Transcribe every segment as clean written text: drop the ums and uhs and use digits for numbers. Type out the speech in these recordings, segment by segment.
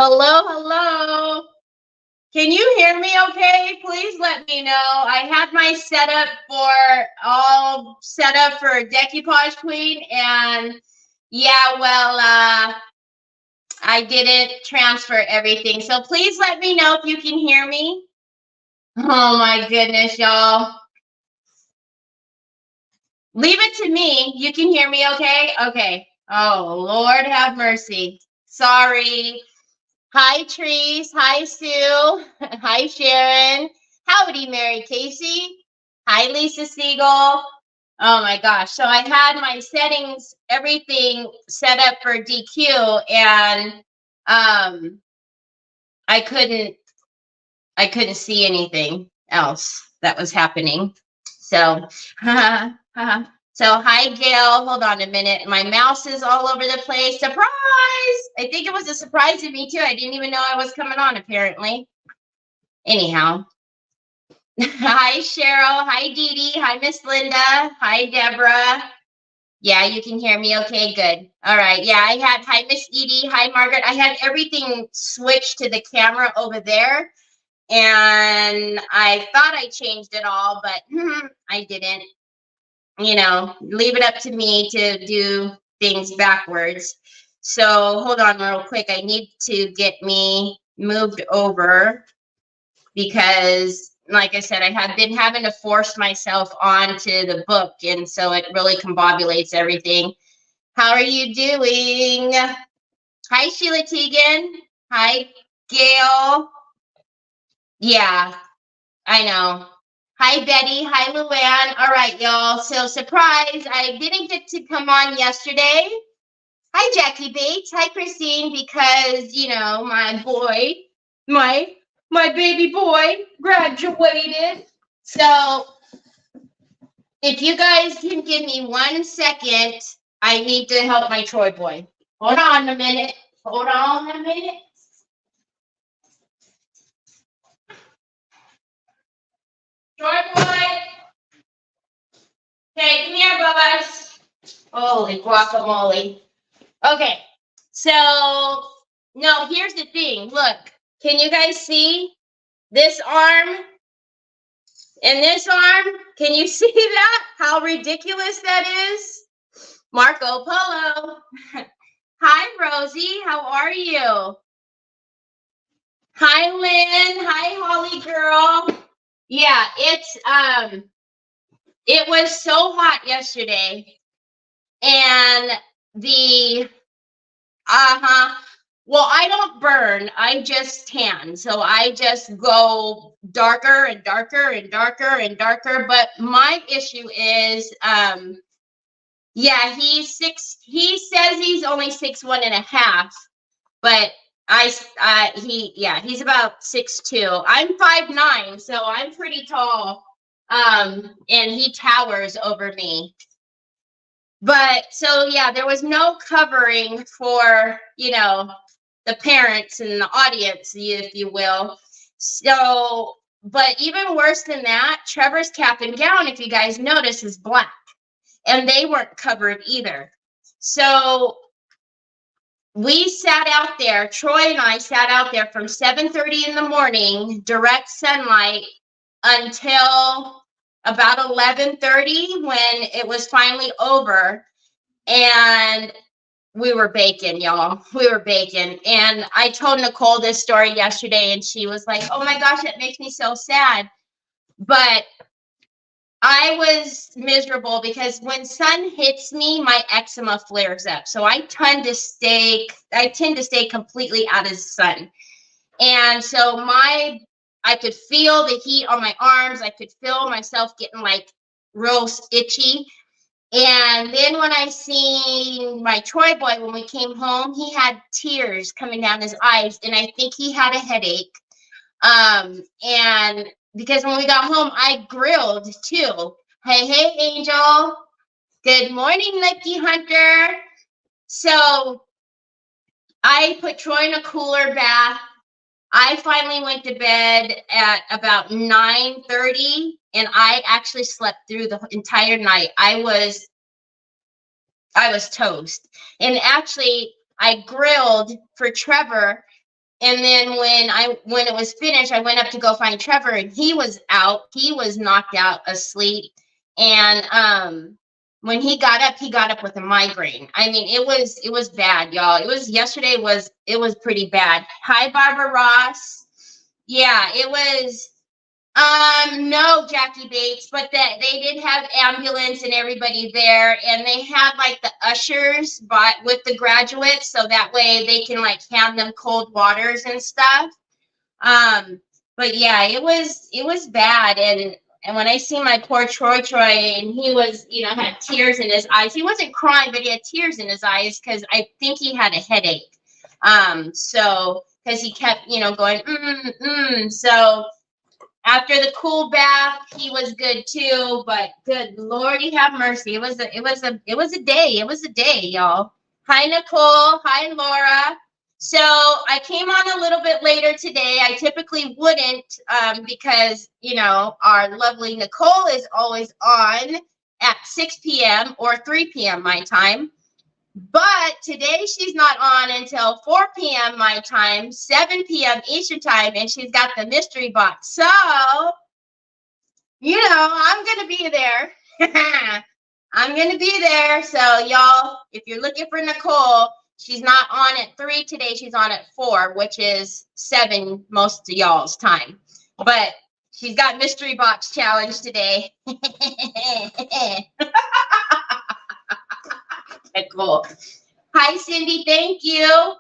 Hello, hello. Can you hear me okay? Please let me know. I had my setup all set up for Decoupage Queen, and yeah, well, I didn't transfer everything. So please let me know if you can hear me. Oh my goodness, y'all. Leave it to me. You can hear me okay? Okay. Oh, Lord have mercy. Sorry. Hi, Trees. Hi, Sue. Hi, Sharon. Howdy, Mary Casey. Hi, Lisa Siegel. Oh my gosh. So I had my settings, everything set up for DQ, and I couldn't see anything else that was happening. So so hi, Gail. Hold on a minute. My mouse is all over the place. Surprise! I think it was a surprise to me too. I didn't even know I was coming on, apparently. Anyhow. Hi, Cheryl. Hi, Dee Dee. Hi, Miss Linda. Hi, Deborah. Yeah, you can hear me. Okay, good. All right. Yeah, hi, Miss Edie. Hi, Margaret. I had everything switched to the camera over there. And I thought I changed it all, but I didn't. You know, leave it up to me to do things backwards. So hold on real quick. I need to get me moved over because, like I said, I have been having to force myself onto the book, and so it really combobulates everything. How are you doing? Hi, Sheila Teagan. Hi, Gail. Yeah, I know. Hi, Betty. Hi, Luann. All right, y'all. So, surprise, I didn't get to come on yesterday. Hi, Jackie Bates. Hi, Christine, because, you know, my boy, my baby boy graduated. So, if you guys can give me 1 second, I need to help my Troy boy. Hold on a minute. Hold on a minute. Troy boy. Okay, come here, Bubba. Holy guacamole. Okay, so, no, here's the thing. Look, can you guys see this arm and this arm? Can you see that? How ridiculous that is? Marco Polo. Hi, Rosie. How are you? Hi, Lynn. Hi, Holly girl. Yeah, it was so hot yesterday, and well, I don't burn, I just tan. So I just go darker and darker and darker and darker. But my issue is, yeah, he says he's only 6'1.5", but he's about 6'2". I'm 5'9", so I'm pretty tall. And he towers over me. But so yeah, there was no covering for, you know, the parents and the audience, if you will. So, but even worse than that, Trevor's cap and gown, if you guys notice, is black, and they weren't covered either. So we sat out there, Troy and I sat out there from 7:30 in the morning, direct sunlight, until about 11:30 when it was finally over. And we were baking, y'all. We were baking. And I told Nicole this story yesterday, and she was like, oh my gosh, it makes me so sad. But I was miserable because when sun hits me, my eczema flares up. So I tend to stay completely out of the sun. And so I could feel the heat on my arms. I could feel myself getting like real itchy. And then when I seen my Troy boy, when we came home, he had tears coming down his eyes, and I think he had a headache. And because when we got home, I grilled too. Hey, Angel. Good morning, Lucky Hunter. So I put Troy in a cooler bath. I finally went to bed at about 9:30, and I actually slept through the entire night. I was toast. And actually, I grilled for Trevor And then when it was finished, I went up to go find Trevor, and he was out. He was knocked out asleep. And when he got up with a migraine. I mean, it was bad, y'all. Yesterday was pretty bad. Hi, Barbara Ross. Yeah, it was. No, Jackie Bates, but that they did have ambulance and everybody there, and they had like the ushers but with the graduates, so that way they can like hand them cold waters and stuff. But yeah, it was bad, and when I see my poor Troy, and he was, had tears in his eyes. He wasn't crying, but he had tears in his eyes because I think he had a headache. So because he kept, going, So after the cool bath, he was good too. But good Lordy, have mercy. It was a day, y'all. Hi, Nicole. Hi, Laura. So I came on a little bit later today. I typically wouldn't because, our lovely Nicole is always on at 6 p.m. or 3 p.m. my time. But today she's not on until 4 p.m. my time, 7 p.m. Eastern time, and she's got the mystery box. So, I'm going to be there. I'm going to be there. So, y'all, if you're looking for Nicole, she's not on at 3 today. She's on at 4, which is 7 most of y'all's time. But she's got mystery box challenge today. Cool. Hi, Cindy. Thank you.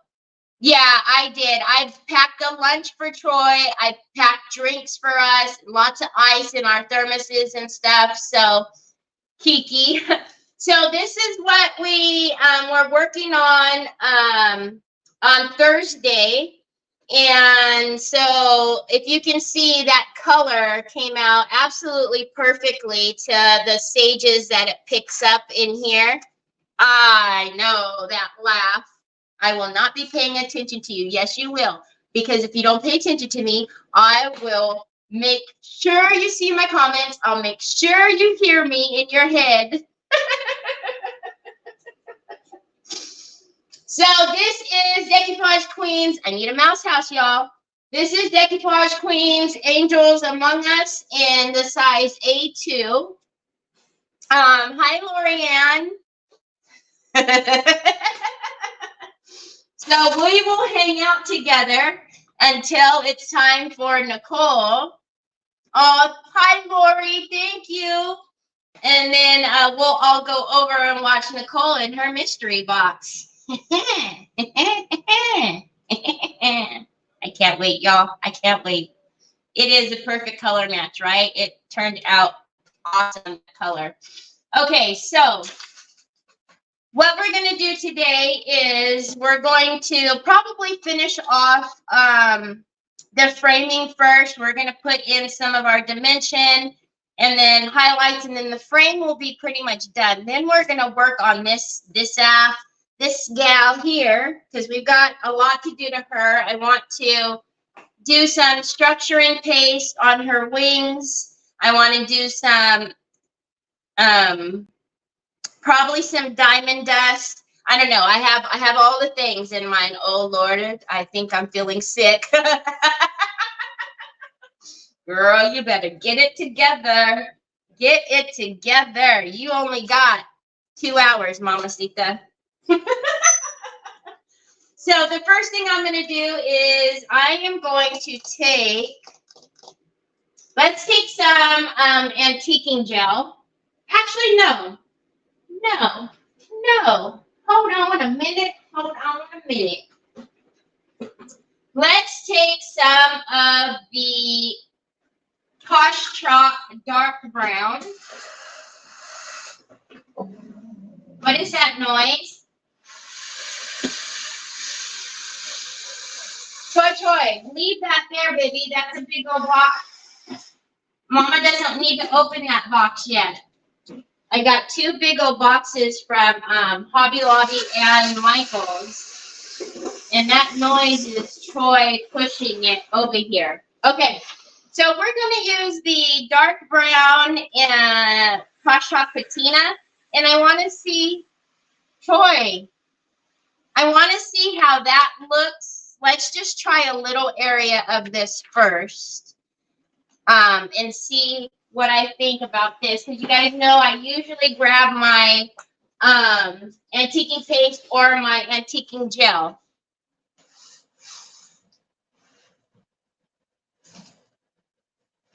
Yeah, I did. I've packed a lunch for Troy. I packed drinks for us, lots of ice in our thermoses and stuff. So, Kiki. So this is what we were working on Thursday. And so if you can see, that color came out absolutely perfectly to the stages that it picks up in here. I know that laugh. I will not be paying attention to you. Yes, you will. Because if you don't pay attention to me, I will make sure you see my comments. I'll make sure you hear me in your head. So this is Decoupage Queens. I need a mouse house, y'all. This is Decoupage Queens Angels Among Us in the size A2. Hi, Lorianne. So we will hang out together until it's time for Nicole. Oh, hi, Lori. Thank you. And then we'll all go over and watch Nicole in her mystery box. I can't wait, y'all. I can't wait. It is a perfect color match, right? It turned out awesome color. Okay, so what we're going to do today is we're going to probably finish off the framing first. We're going to put in some of our dimension and then highlights, and then the frame will be pretty much done. Then we're going to work on this gal here because we've got a lot to do to her. I want to do some structuring paste on her wings. I want to do some probably some diamond dust. I don't know. I have all the things in mind. Oh Lord, I think I'm feeling sick. Girl, you better get it together. Get it together. You only got 2 hours, Mamacita. So the first thing I'm going to do is I am going to let's take some antiquing gel. Actually, no. Hold on a minute. Let's take some of the Posh Chalk Dark Brown. What is that noise? Troy, leave that there, baby. That's a big old box. Mama doesn't need to open that box yet. I got 2 big old boxes from Hobby Lobby and Michael's. And that noise is Troy pushing it over here. Okay, so we're going to use the dark brown and Posh Chalk Patina. And I want to see, Troy, I want to see how that looks let's just try a little area of this first, and see what I think about this. Because you guys know I usually grab my antiquing paste or my antiquing gel.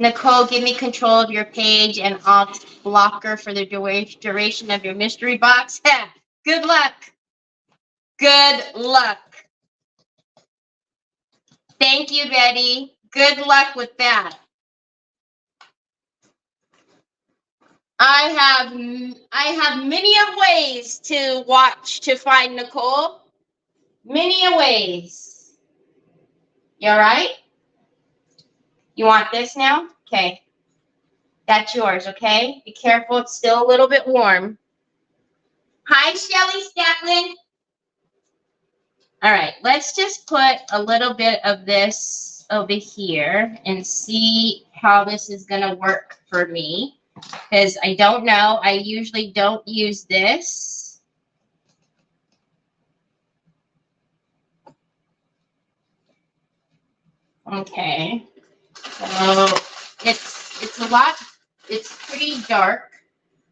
Nicole, give me control of your page and I'll block her for the duration of your mystery box. Good luck. Good luck. Thank you, Betty. Good luck with that. I have many of ways to watch to find Nicole. Many of ways. You all right? You want this now? Okay. That's yours, okay? Be careful. It's still a little bit warm. Hi, Shelly Statlin. All right. Let's just put a little bit of this over here and see how this is going to work for me. Because I don't know. I usually don't use this. Okay. So it's a lot. It's pretty dark.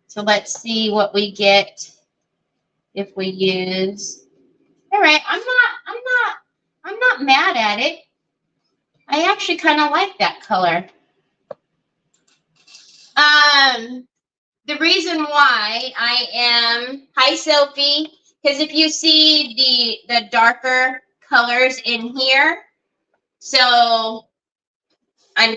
So let's see what we get if we use. All right. I'm not mad at it. I actually kind of like that color. The reason why I am, hi Sophie, because if you see the darker colors in here, so I'm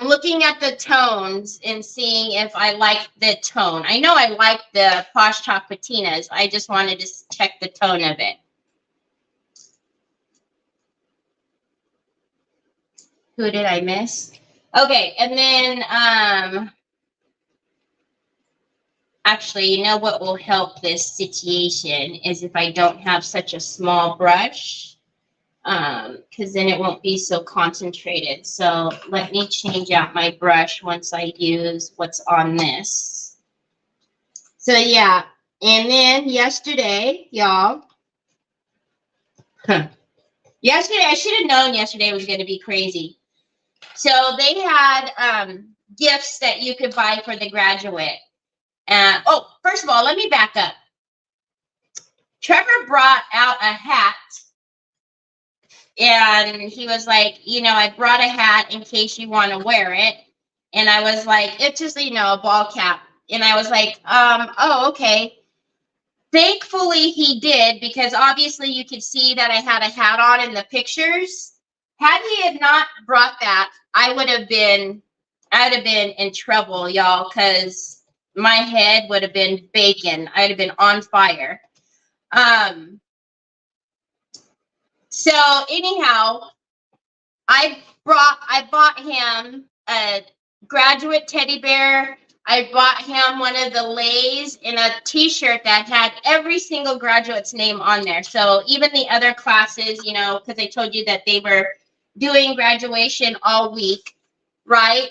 looking at the tones and seeing if I like the tone. I know I like the Posh Chalk Patinas. I just wanted to check the tone of it. Who did I miss? Okay, and then actually, you know what will help this situation is if I don't have such a small brush, because then it won't be so concentrated. So let me change out my brush once I use what's on this. So yeah, and then yesterday, y'all, yesterday, I should have known yesterday was going to be crazy. So they had gifts that you could buy for the graduate. Oh, first of all, let me back up. Trevor brought out a hat, and he was like, you know, I brought a hat in case you want to wear it. And I was like, it's just, you know, a ball cap. And I was like, oh, okay. Thankfully, he did, because obviously you could see that I had a hat on in the pictures. Had he had not brought that, I would have been in trouble, y'all, because my head would have been bacon. I'd have been on fire. So anyhow, I bought him a graduate teddy bear. I bought him one of the Lays and a t-shirt that had every single graduate's name on there. So even the other classes, you know, because I told you that they were doing graduation all week, right?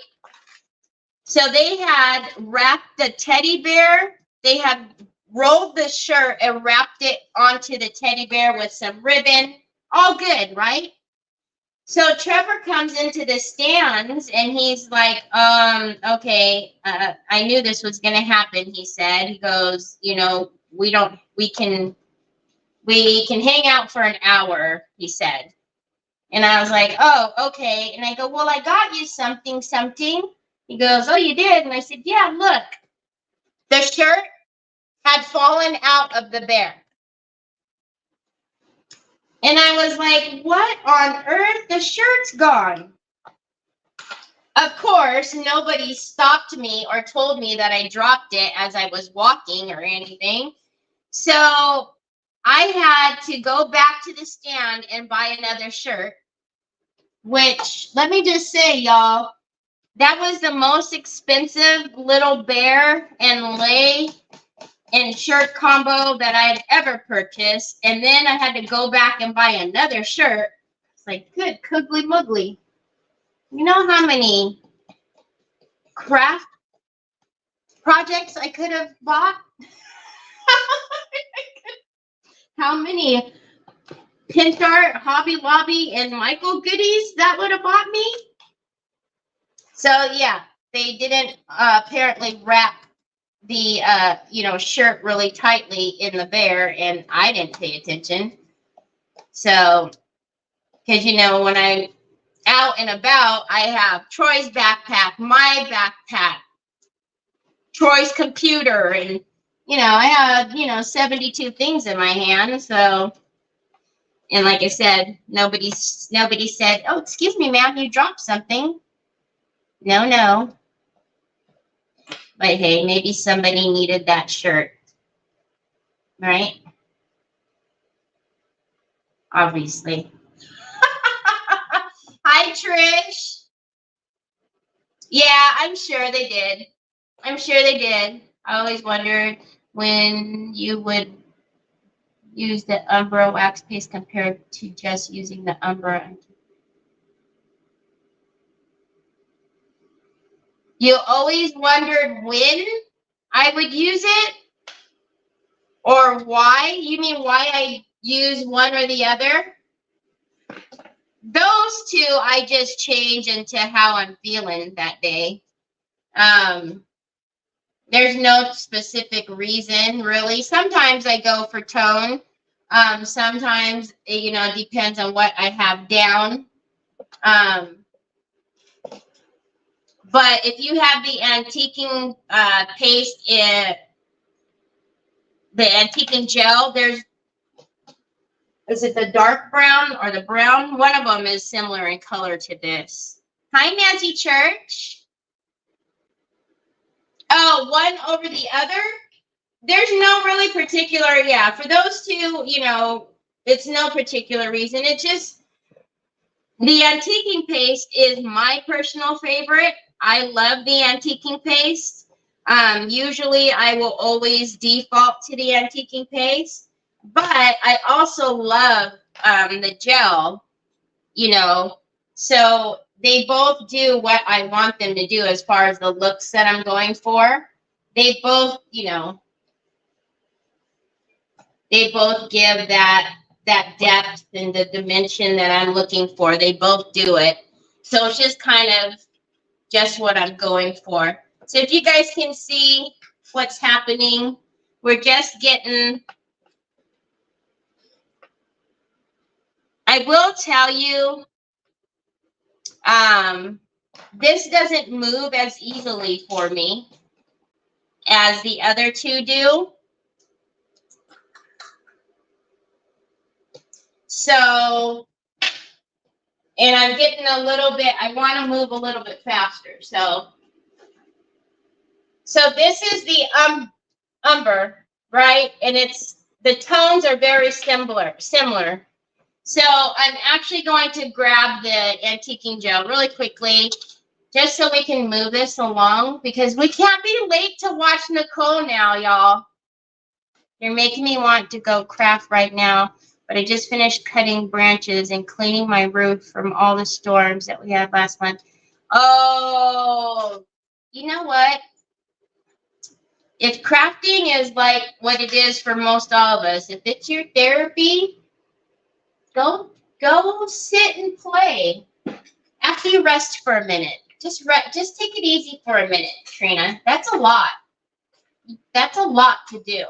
So they had wrapped the teddy bear. They had rolled the shirt and wrapped it onto the teddy bear with some ribbon. All good, right? So Trevor comes into the stands and he's like, okay, I knew this was going to happen. He said, he goes, you know, we can hang out for an hour, he said. And I was like, oh, okay. And I go, well, I got you something. He goes, oh, you did? And I said, yeah, look, the shirt had fallen out of the bear. And I was like, what on earth? The shirt's gone. Of course, nobody stopped me or told me that I dropped it as I was walking or anything. So I had to go back to the stand and buy another shirt, which, let me just say, y'all, that was the most expensive little bear and lay and shirt combo that I had ever purchased. And then I had to go back and buy another shirt. It's like, good cuggly muggly. You know how many craft projects I could have bought? How many Pentart, Hobby Lobby, and Michael goodies that would have bought me. So yeah, they didn't apparently wrap the shirt really tightly in the bear, and I didn't pay attention. So, because when I'm out and about, I have Troy's backpack, my backpack, Troy's computer, and I had 72 things in my hand. So, and like I said, nobody said, "Oh, excuse me, ma'am, you dropped something." No. But hey, maybe somebody needed that shirt, right? Obviously. Hi, Trish. Yeah, I'm sure they did. I always wondered when you would use the Umbra wax paste compared to just using the Umbra. You always wondered when I would use it or why? You mean why I use one or the other? Those two I just change into how I'm feeling that day. There's no specific reason, really. Sometimes I go for tone. Sometimes, it depends on what I have down. But if you have the antiquing paste, the antiquing gel, is it the dark brown or the brown? One of them is similar in color to this. Hi, Nancy Church. Oh, one over the other? There's no really particular, for those two, it's no particular reason. It's just the antiquing paste is my personal favorite. I love the antiquing paste. Usually I will always default to the antiquing paste, but I also love the gel, so they both do what I want them to do as far as the looks that I'm going for. They both, they both give that depth and the dimension that I'm looking for. They both do it. So it's just kind of just what I'm going for. So if you guys can see what's happening, we're just getting, I will tell you, this doesn't move as easily for me as the other two do. So, and I'm getting a little bit, I want to move a little bit faster. So this is the umber, right? And the tones are very similar. So I'm actually going to grab the antiquing gel really quickly, just so we can move this along, because we can't be late to watch Nicole now, y'all. You're making me want to go craft right now, but I just finished cutting branches and cleaning my roof from all the storms that we had last month. Oh, you know what? If crafting is like what it is for most all of us, if it's your therapy, go sit and play. After you rest for a minute, just take it easy for a minute, Trina. That's a lot. That's a lot to do.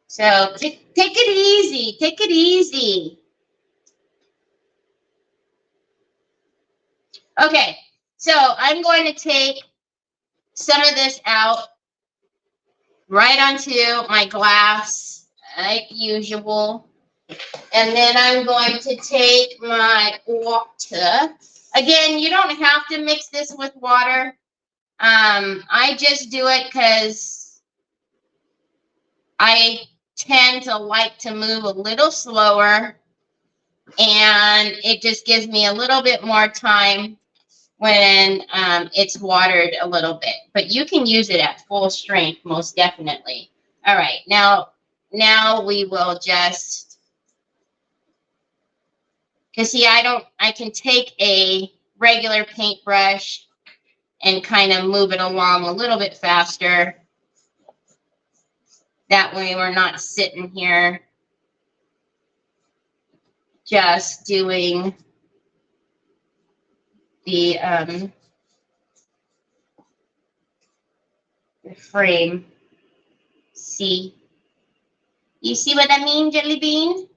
So take it easy. Take it easy. Okay, so I'm going to take some of this out right onto my glass, like usual. And then I'm going to take my water. Again, you don't have to mix this with water. I just do it because I tend to like to move a little slower, and it just gives me a little bit more time when it's watered a little bit. But you can use it at full strength, most definitely. All right, now we will just, because see, I can take a regular paintbrush and kind of move it along a little bit faster. That way we're not sitting here just doing the frame. See? You see what I mean, Jelly Bean?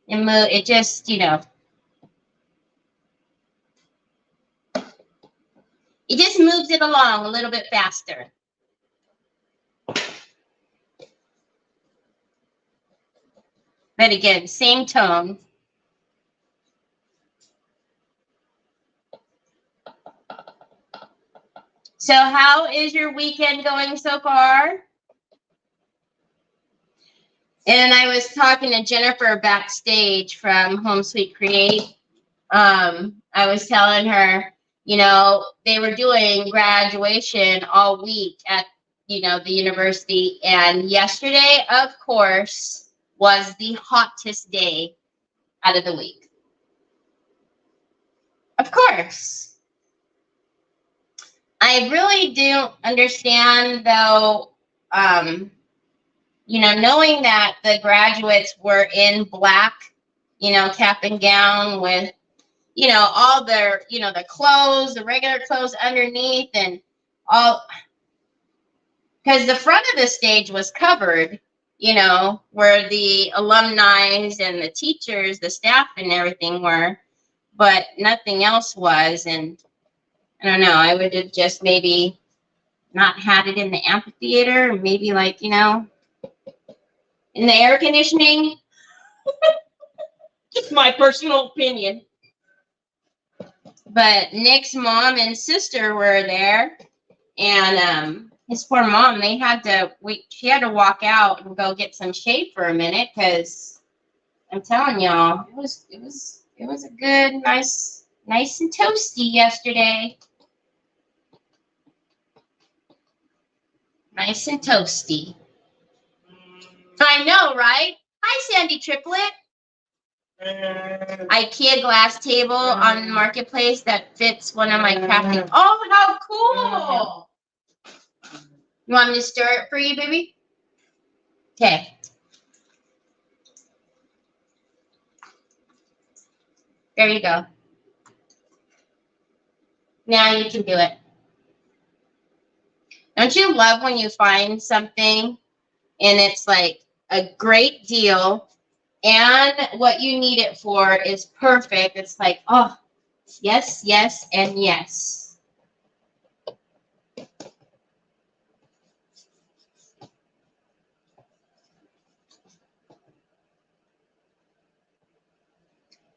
It just, you know, it just moves it along a little bit faster. But again, same tone. So how is your weekend going so far? And I was talking to Jennifer backstage from Home Sweet Create. I was telling her, you know, they were doing graduation all week at, you know, the university. And yesterday, of course, was the hottest day out of the week. Of course. I really don't understand, though, you know, knowing that the graduates were in black, you know, cap and gown with, you know, all their, you know, the clothes, the regular clothes underneath and all, because the front of the stage was covered, you know, where the alumni and the teachers, the staff and everything were, but nothing else was. And I don't know, I would have just maybe not had it in the amphitheater, maybe like, you know, in the air conditioning. Just my personal opinion. But Nick's mom and sister were there, and his poor mom, they had to wait. She had to walk out and go get some shade for a minute, because I'm telling y'all, it was a good, nice and toasty yesterday. Nice and toasty. I know, right? Hi, Sandy Triplet. IKEA glass table on Marketplace that fits one of my crafting. Oh, how cool! You want me to stir it for you, baby? Okay. There you go. Now you can do it. Don't you love when you find something and it's like a great deal and what you need it for is perfect? It's like, oh, yes, yes, and yes.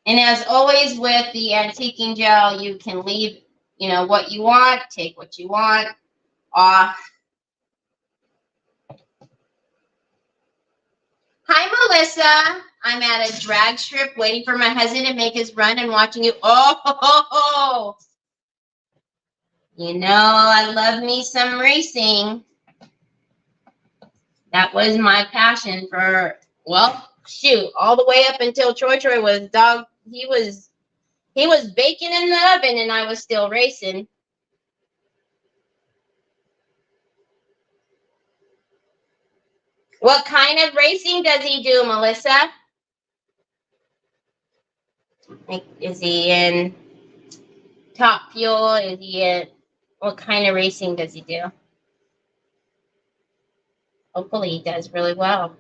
And as always with the antiquing gel, you can leave, you know, what you want, take what you want off. Hi, Melissa. I'm at a drag strip waiting for my husband to make his run and watching you. Oh, you know, I love me some racing. That was my passion for, well, shoot, all the way up until Troy was dog. He was baking in the oven and I was still racing. What kind of racing does he do, Melissa? Like, is he in Top Fuel? Is he in, what kind of racing does he do? Hopefully he does really well.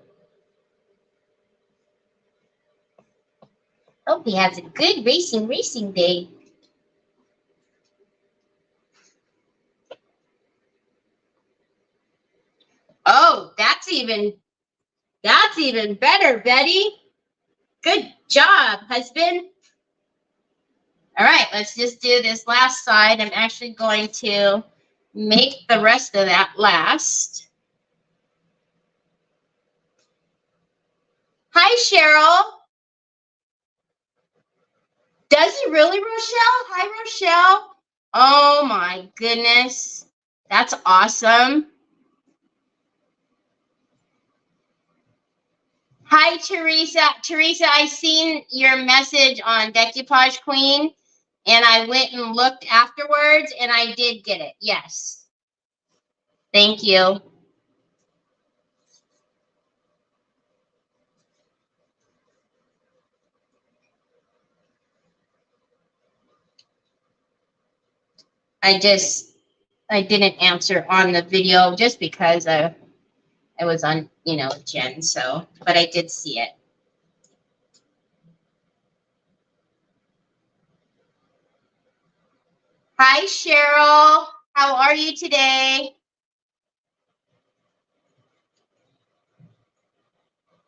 Hope he has a good racing day. Oh, that's even better, Betty. Good job, husband. All right, let's just do this last side. I'm actually going to make the rest of that last. Hi, Cheryl. Does he really, Rochelle? Hi, Rochelle. Oh, my goodness. That's awesome. Hi, Teresa. Teresa, I seen your message on Decoupage Queen, and I went and looked afterwards, and I did get it. Yes. Thank you. I didn't answer on the video just because I was on, Jen. So, but I did see it. Hi, Cheryl. How are you today?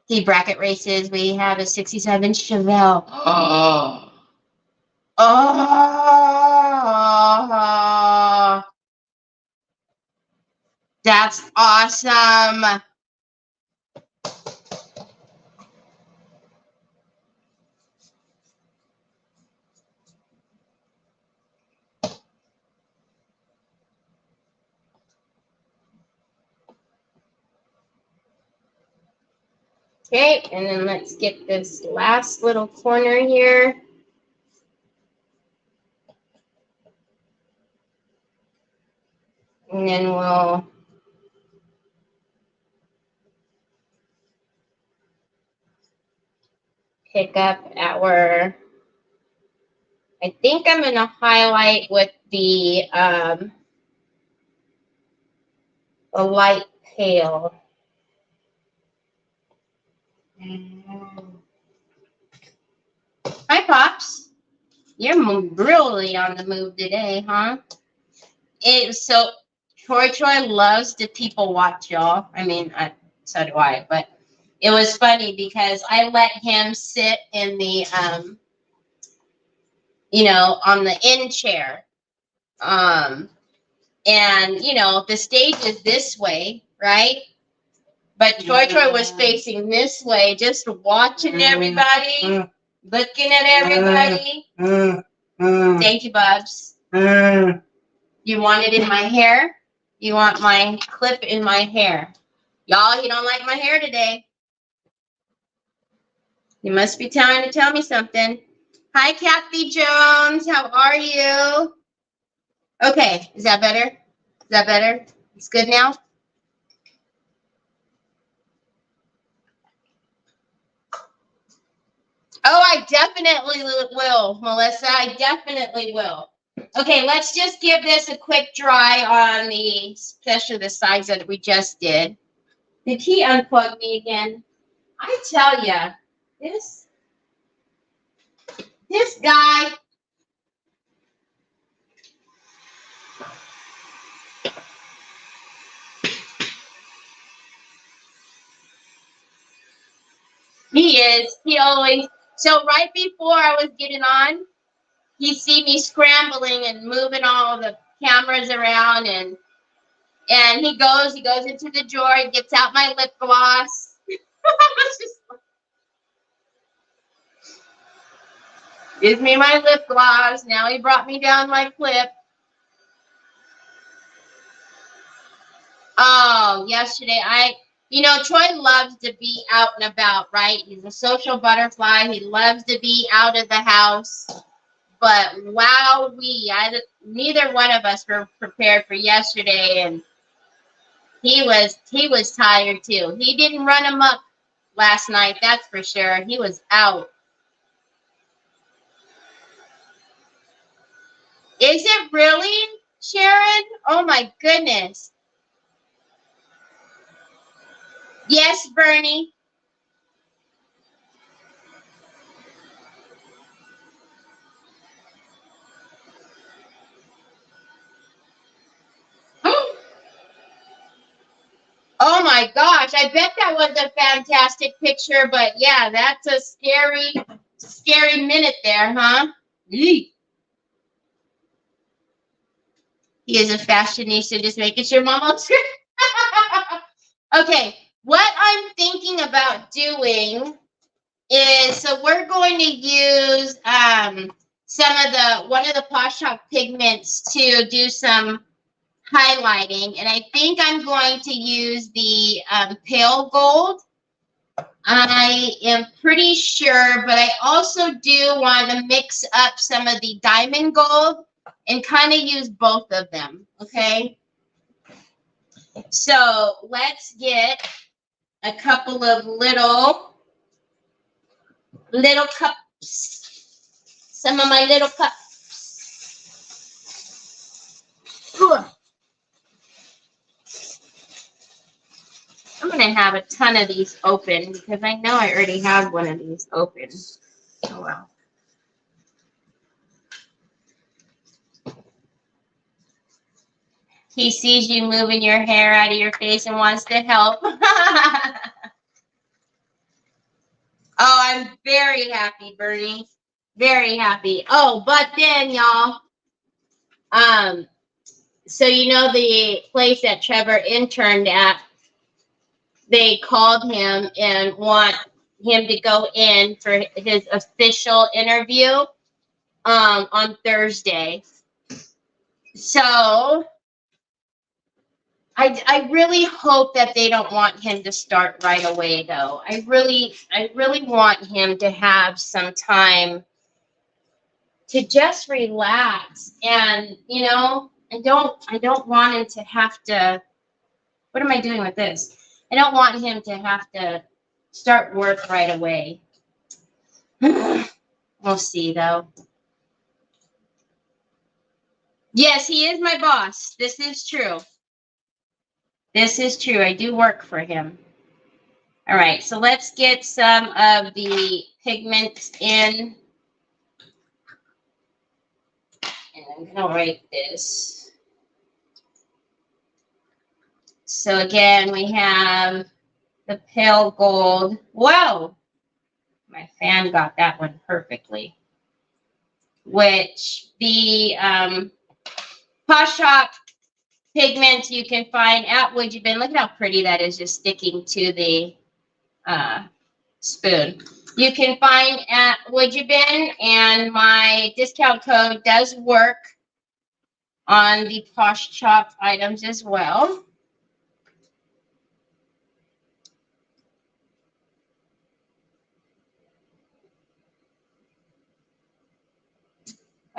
The bracket races, we have a 67 Chevelle. Oh. Oh. That's awesome. Okay, and then let's get this last little corner here. And then we'll pick up our, I think I'm going to highlight with the light pale. Hi, Pops. You're really on the move today, huh? So Troy loves to people watch, y'all. I mean, so do I. But it was funny because I let him sit in the, on the in chair. And, the stage is this way, right? But Troy was facing this way, just watching everybody, looking at everybody. Thank you, Bubs. You want it in my hair? You want my clip in my hair? Y'all, you don't like my hair today. You must be trying to tell me something. Hi, Kathy Jones. How are you? Okay, is that better? Is that better? It's good now? Oh, I definitely will, Melissa. I definitely will. Okay, let's just give this a quick dry on especially the sides that we just did. Did he unplug me again? I tell ya, this guy. He is. He always. So right before I was getting on, he see me scrambling and moving all the cameras around, and he goes into the drawer, gets out my lip gloss. Gives me my lip gloss. Now he brought me down my clip. Oh, yesterday Troy loves to be out and about, right? He's a social butterfly. He loves to be out of the house. But wow, neither one of us were prepared for yesterday, and he was tired too. He didn't run him up last night, that's for sure. He was out. Is it really, Sharon? Oh my goodness. Yes, Bernie. Oh my gosh, I bet that was a fantastic picture, but yeah, that's a scary minute there, huh? Eek. He is a fashionista, just making sure Mama's Okay, what I'm thinking about doing is, so we're going to use one of the Posh Talk pigments to do some highlighting, and I think I'm going to use the pale gold. I am pretty sure, but I also do want to mix up some of the diamond gold and kind of use both of them, okay? So let's get a couple of little cups, some of my little cups. to have a ton of these open because I know I already have one of these open. Oh, well. He sees you moving your hair out of your face and wants to help. Oh, I'm very happy, Bernie. Very happy. Oh, but then, y'all, so you know the place that Trevor interned at, they called him and want him to go in for his official interview on Thursday. So I really hope that they don't want him to start right away, though. I really want him to have some time to just relax, and you know, I don't want him to have to. What am I doing with this? I don't want him to have to start work right away. We'll see, though. Yes, he is my boss. This is true. This is true. I do work for him. All right, so let's get some of the pigments in. And I'm going to write this. So again, we have the pale gold. Whoa! My fan got that one perfectly. Which the Posh Shop pigments you can find at WoodUBend. Look at how pretty that is, just sticking to the spoon. You can find at WoodUBend, and my discount code does work on the Posh Shop items as well.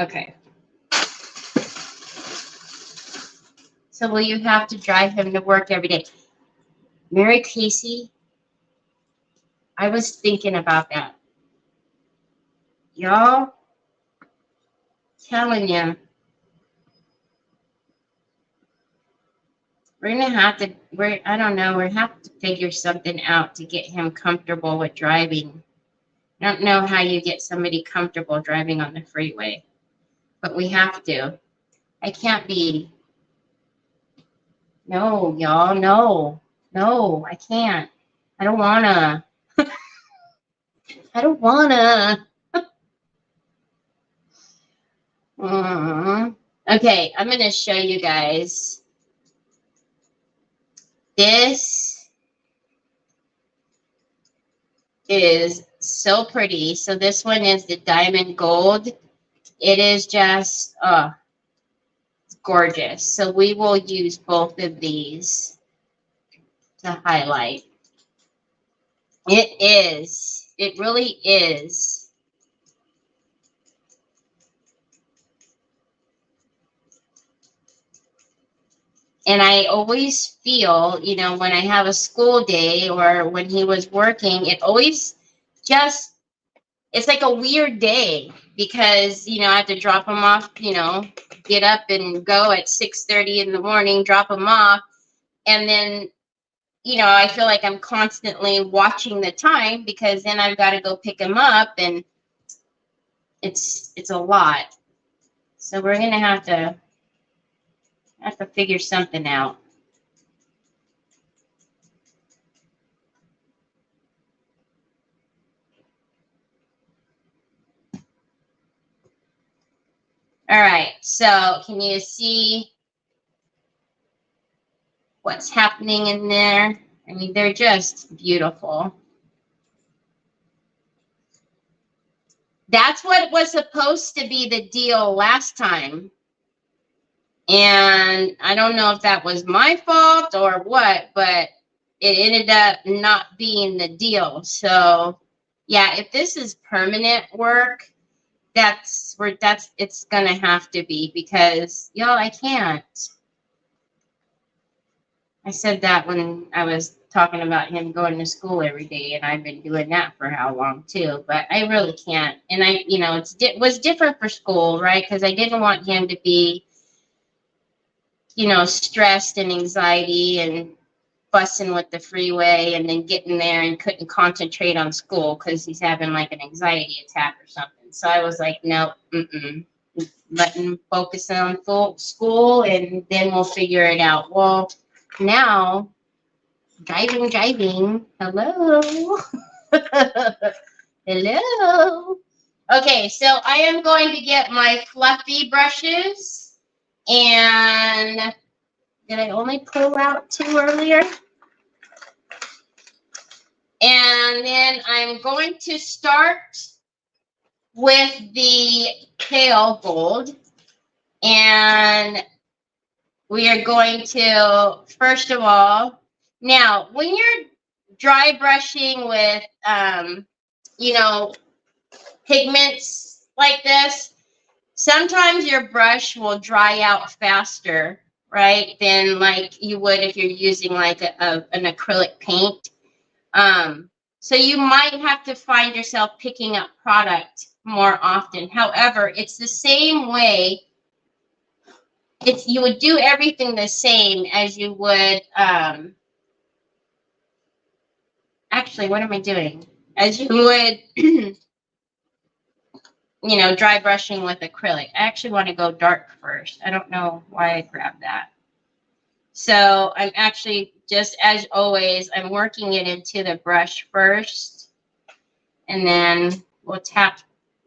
Okay. So will you have to drive him to work every day? Mary Casey, I was thinking about that. Y'all, telling you, we're gonna have to. I don't know. We're gonna have to figure something out to get him comfortable with driving. I don't know how you get somebody comfortable driving on the freeway, but we have to. I can't be. No, y'all, no, I can't. I don't wanna. I don't wanna. Okay, I'm gonna show you guys. This is so pretty. So this one is the diamond gold. It is just gorgeous. So we will use both of these to highlight. It is. It really is. And I always feel, you know, when I have a school day or when he was working, it always just, it's like a weird day because, you know, I have to drop him off, you know, get up and go at 6:30 in the morning, drop him off. And then, you know, I feel like I'm constantly watching the time because then I've got to go pick him up, and it's a lot. So we're going to have to figure something out. All right, so can you see what's happening in there? I mean, they're just beautiful. That's what was supposed to be the deal last time. And I don't know if that was my fault or what, but it ended up not being the deal. So yeah, if this is permanent work, it's gonna have to be, because y'all, I can't. I said that when I was talking about him going to school every day, and I've been doing that for how long too, but I really can't. And you know, it was different for school, right? Because I didn't want him to be, you know, stressed and anxiety and fussing with the freeway and then getting there and couldn't concentrate on school because he's having like an anxiety attack or something. So I was like, no, let him focus on full school and then we'll figure it out. Well, now driving. Hello. Hello. Okay, so I am going to get my fluffy brushes. And did I only pull out 2 earlier? And then I'm going to start with the pale gold. And we are going to, first of all, now when you're dry brushing with, you know, pigments like this, sometimes your brush will dry out faster, right, than like you would if you're using like an acrylic paint. So you might have to find yourself picking up product more often. However, it's the same way. You would do everything the same as you would, actually, what am I doing? As you would, you know, dry brushing with acrylic. I actually want to go dark first. I don't know why I grabbed that. So I'm actually, just as always, I'm working it into the brush first. And then we'll tap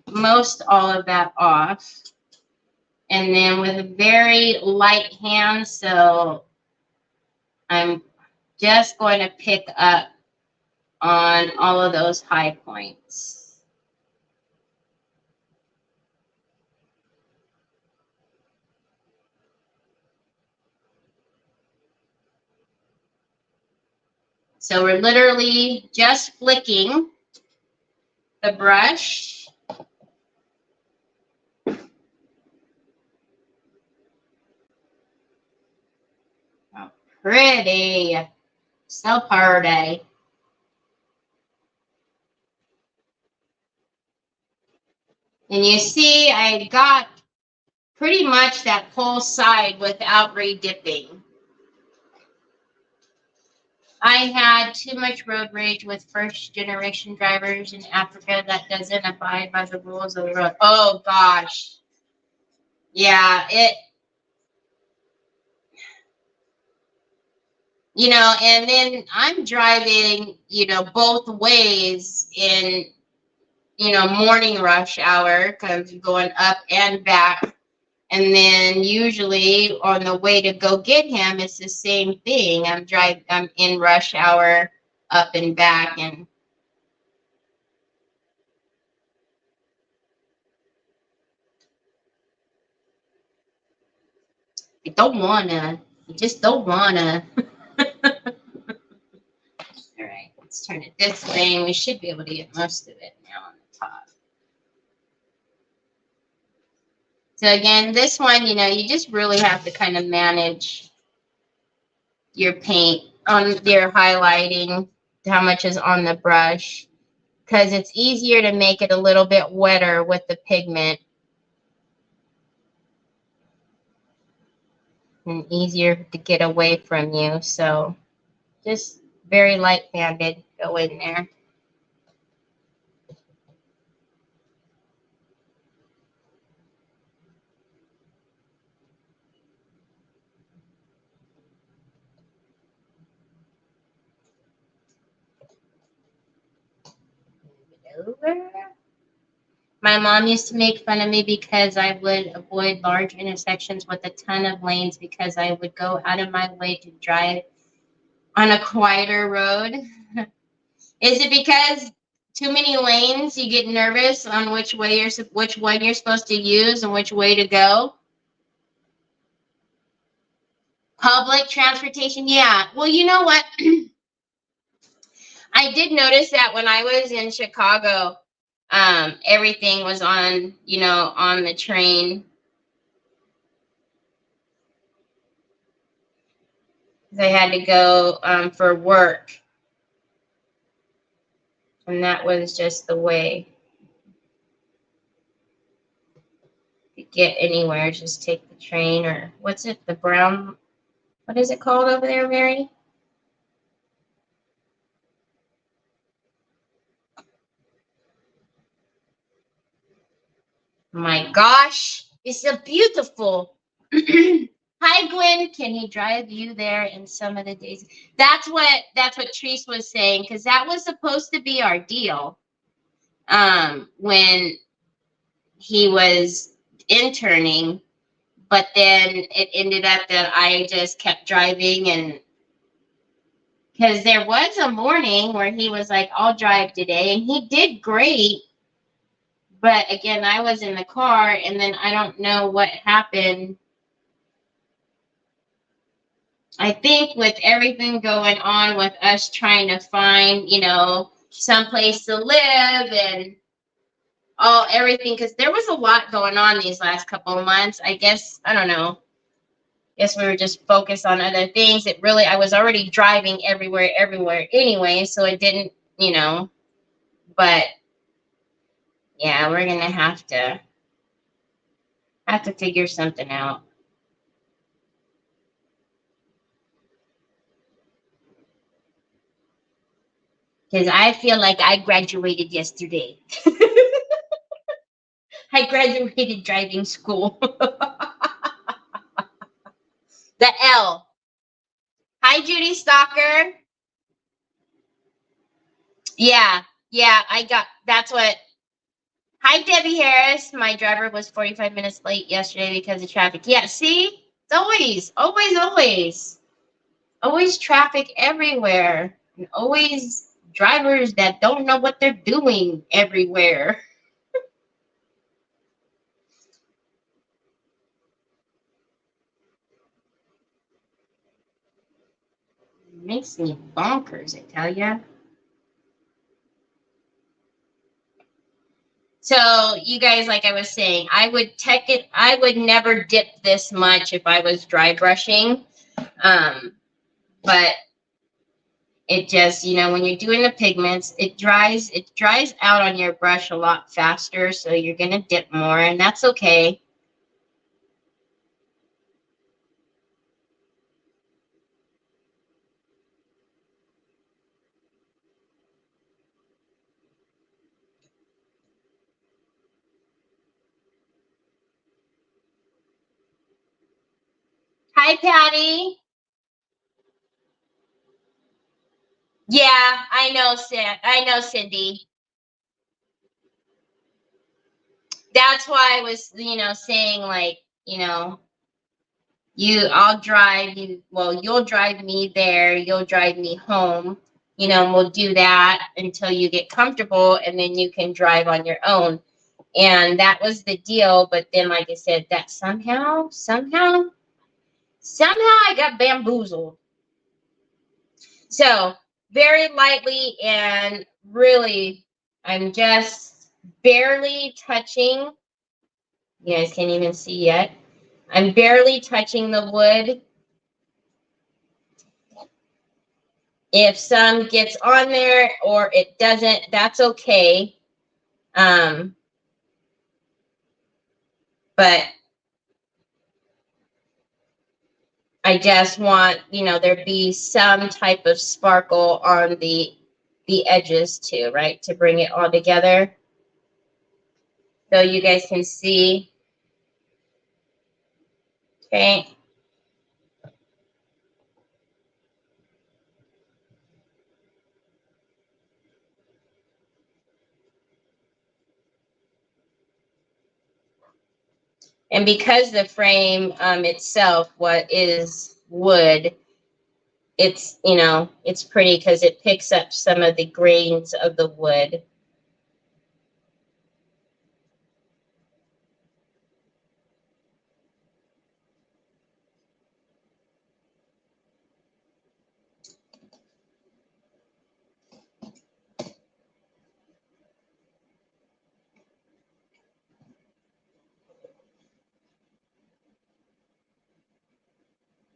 most all of that off. And then with a very light hand, so I'm just going to pick up on all of those high points. So we're literally just flicking the brush. Oh, pretty. So pretty. And you see, I got pretty much that whole side without redipping. I had too much road rage with first-generation drivers in Africa that doesn't abide by the rules of the road. Oh, gosh. Yeah, you know, and then I'm driving, you know, both ways in, you know, morning rush hour because you're going up and back. And then usually on the way to go get him, it's the same thing. I'm in rush hour up and back, and you don't wanna. You just don't wanna. All right, let's turn it this way, and we should be able to get most of it now on the top. So again, this one, you know, you just really have to kind of manage your paint on your highlighting, how much is on the brush, because it's easier to make it a little bit wetter with the pigment and easier to get away from you. So just very light-handed, go in there. Over. My mom used to make fun of me because I would avoid large intersections with a ton of lanes because I would go out of my way to drive on a quieter road. Is it because too many lanes you get nervous on which one you're supposed to use and which way to go? Public transportation, yeah. Well, you know what? I did notice that when I was in Chicago, everything was on, you know, on the train. I had to go for work. And that was just the way to get anywhere. Just take the train, or what's it, the brown, what is it called over there, Mary? My gosh, it's a beautiful. Hi, Gwen. Can he drive you there in some of the days? That's what Treese was saying, because that was supposed to be our deal. When he was interning, but then it ended up that I just kept driving, and because there was a morning where he was like, "I'll drive today," and he did great. But again, I was in the car, and then I don't know what happened. I think with everything going on with us trying to find, someplace to live and everything, because there was a lot going on these last couple of months. I guess, I don't know. Guess we were just focused on other things. I was already driving everywhere anyway, so it didn't, but yeah, we're gonna have to figure something out. Because I feel like I graduated yesterday. I graduated driving school. The L. Hi, Judy Stalker. Yeah, that's what. Hi, Debbie Harris. My driver was 45 minutes late yesterday because of traffic. Yeah, see? It's always traffic everywhere. And always drivers that don't know what they're doing everywhere. It makes me bonkers, I tell ya. So you guys, like I was saying, I would never dip this much if I was dry brushing. But it just, when you're doing the pigments, it dries out on your brush a lot faster. So you're going to dip more, and that's okay. Hi, Patty. Yeah, I know, Cindy. That's why I was, saying like, I'll drive you. Well, you'll drive me there. You'll drive me home. And we'll do that until you get comfortable, and then you can drive on your own. And that was the deal. But then, like I said, that somehow I got bamboozled. So very lightly, and really, I'm just barely touching. You guys can't even see yet. I'm barely touching the wood. If some gets on there or it doesn't, that's okay. But I just want, there be some type of sparkle on the edges too, right? To bring it all together. So you guys can see. Okay. And because the frame itself, what is wood, it's, it's pretty because it picks up some of the grains of the wood.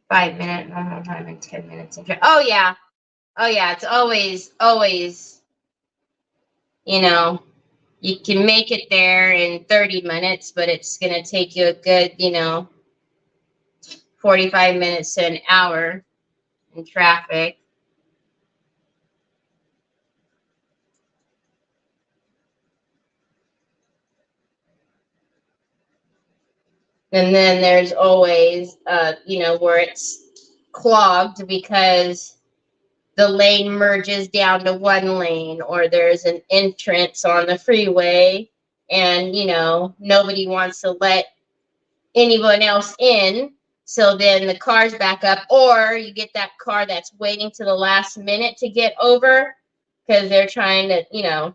Five minute normal time and 10 minutes. Oh yeah. It's always, you can make it there in 30 minutes, but it's going to take you a good, 45 minutes to an hour in traffic. And then there's always, you know, where it's clogged because the lane merges down to one lane, or there's an entrance on the freeway and, you know, nobody wants to let anyone else in. So then the cars back up, or you get that car that's waiting to the last minute to get over because they're trying to, you know,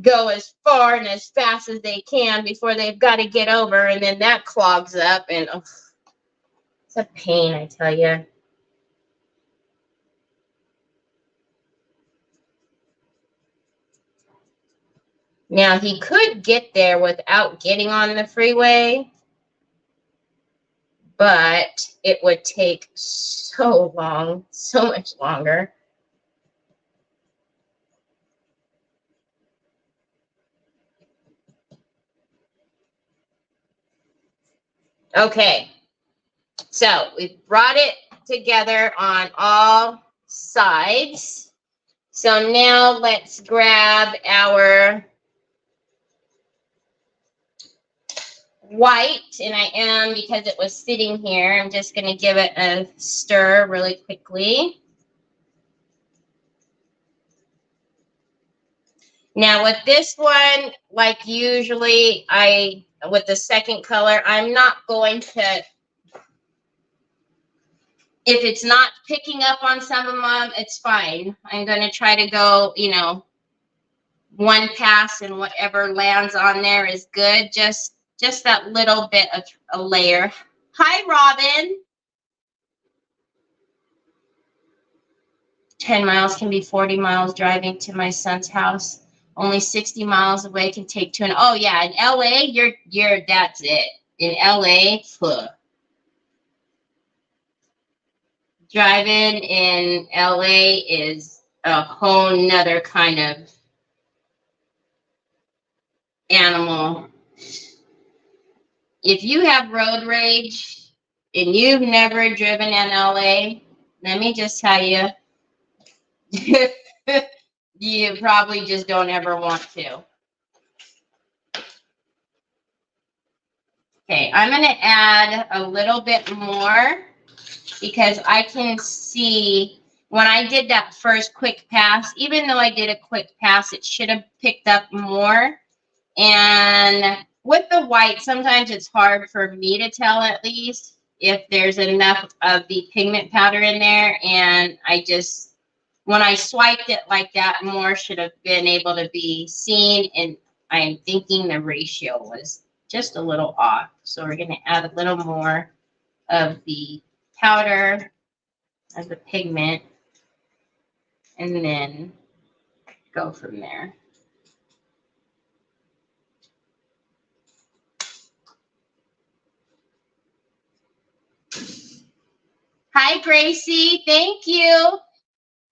go as far and as fast as they can before they've got to get over, and then that clogs up, and oh, it's a pain, I tell you. Now, he could get there without getting on the freeway, but it would take so long, so much longer. Okay, so we've brought it together on all sides. So now let's grab our white, and I am, because it was sitting here, I'm just going to give it a stir really quickly. Now with this one, like usually with the second color, I'm not going to, if it's not picking up on some of them, it's fine. I'm going to try to go, you know, one pass, and whatever lands on there is good. Just that little bit of a layer. Hi, Robin. 10 miles can be 40 miles driving to my son's house. Only 60 miles away can take 2. Oh yeah, in LA, you're that's it. In LA, driving in LA is a whole nother kind of animal. If you have road rage and you've never driven in LA, let me just tell you, you probably just don't ever want to. Okay, I'm going to add a little bit more because I can see when I did that first quick pass, even though I did a quick pass, it should have picked up more. And with the white, sometimes it's hard for me to tell, at least, if there's enough of the pigment powder in there. And I just, when I swiped it like that, more should have been able to be seen. And I'm thinking the ratio was just a little off. So we're going to add a little more of the powder, of the pigment, and then go from there. Hi, Gracie. Thank you.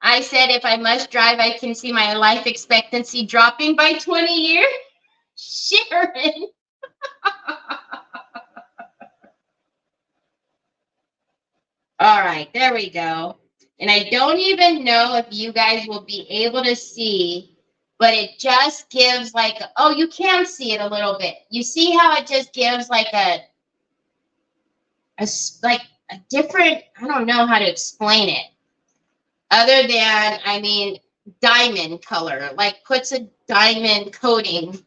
I said if I must drive, I can see my life expectancy dropping by 20 years. Sharon. All right, there we go. And I don't even know if you guys will be able to see, but it just gives like, oh, you can see it a little bit. You see how it just gives like a different, I don't know how to explain it. Other than, I mean, diamond color, like puts a diamond coating.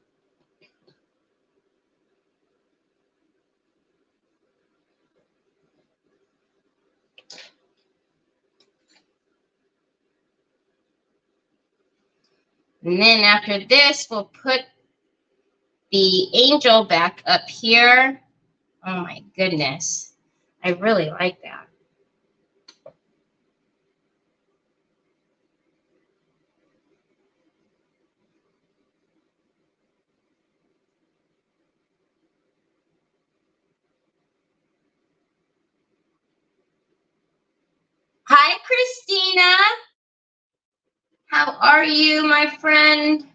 And then after this, we'll put the angel back up here. Oh my goodness. I really like that. Hi, Christina. How are you, my friend?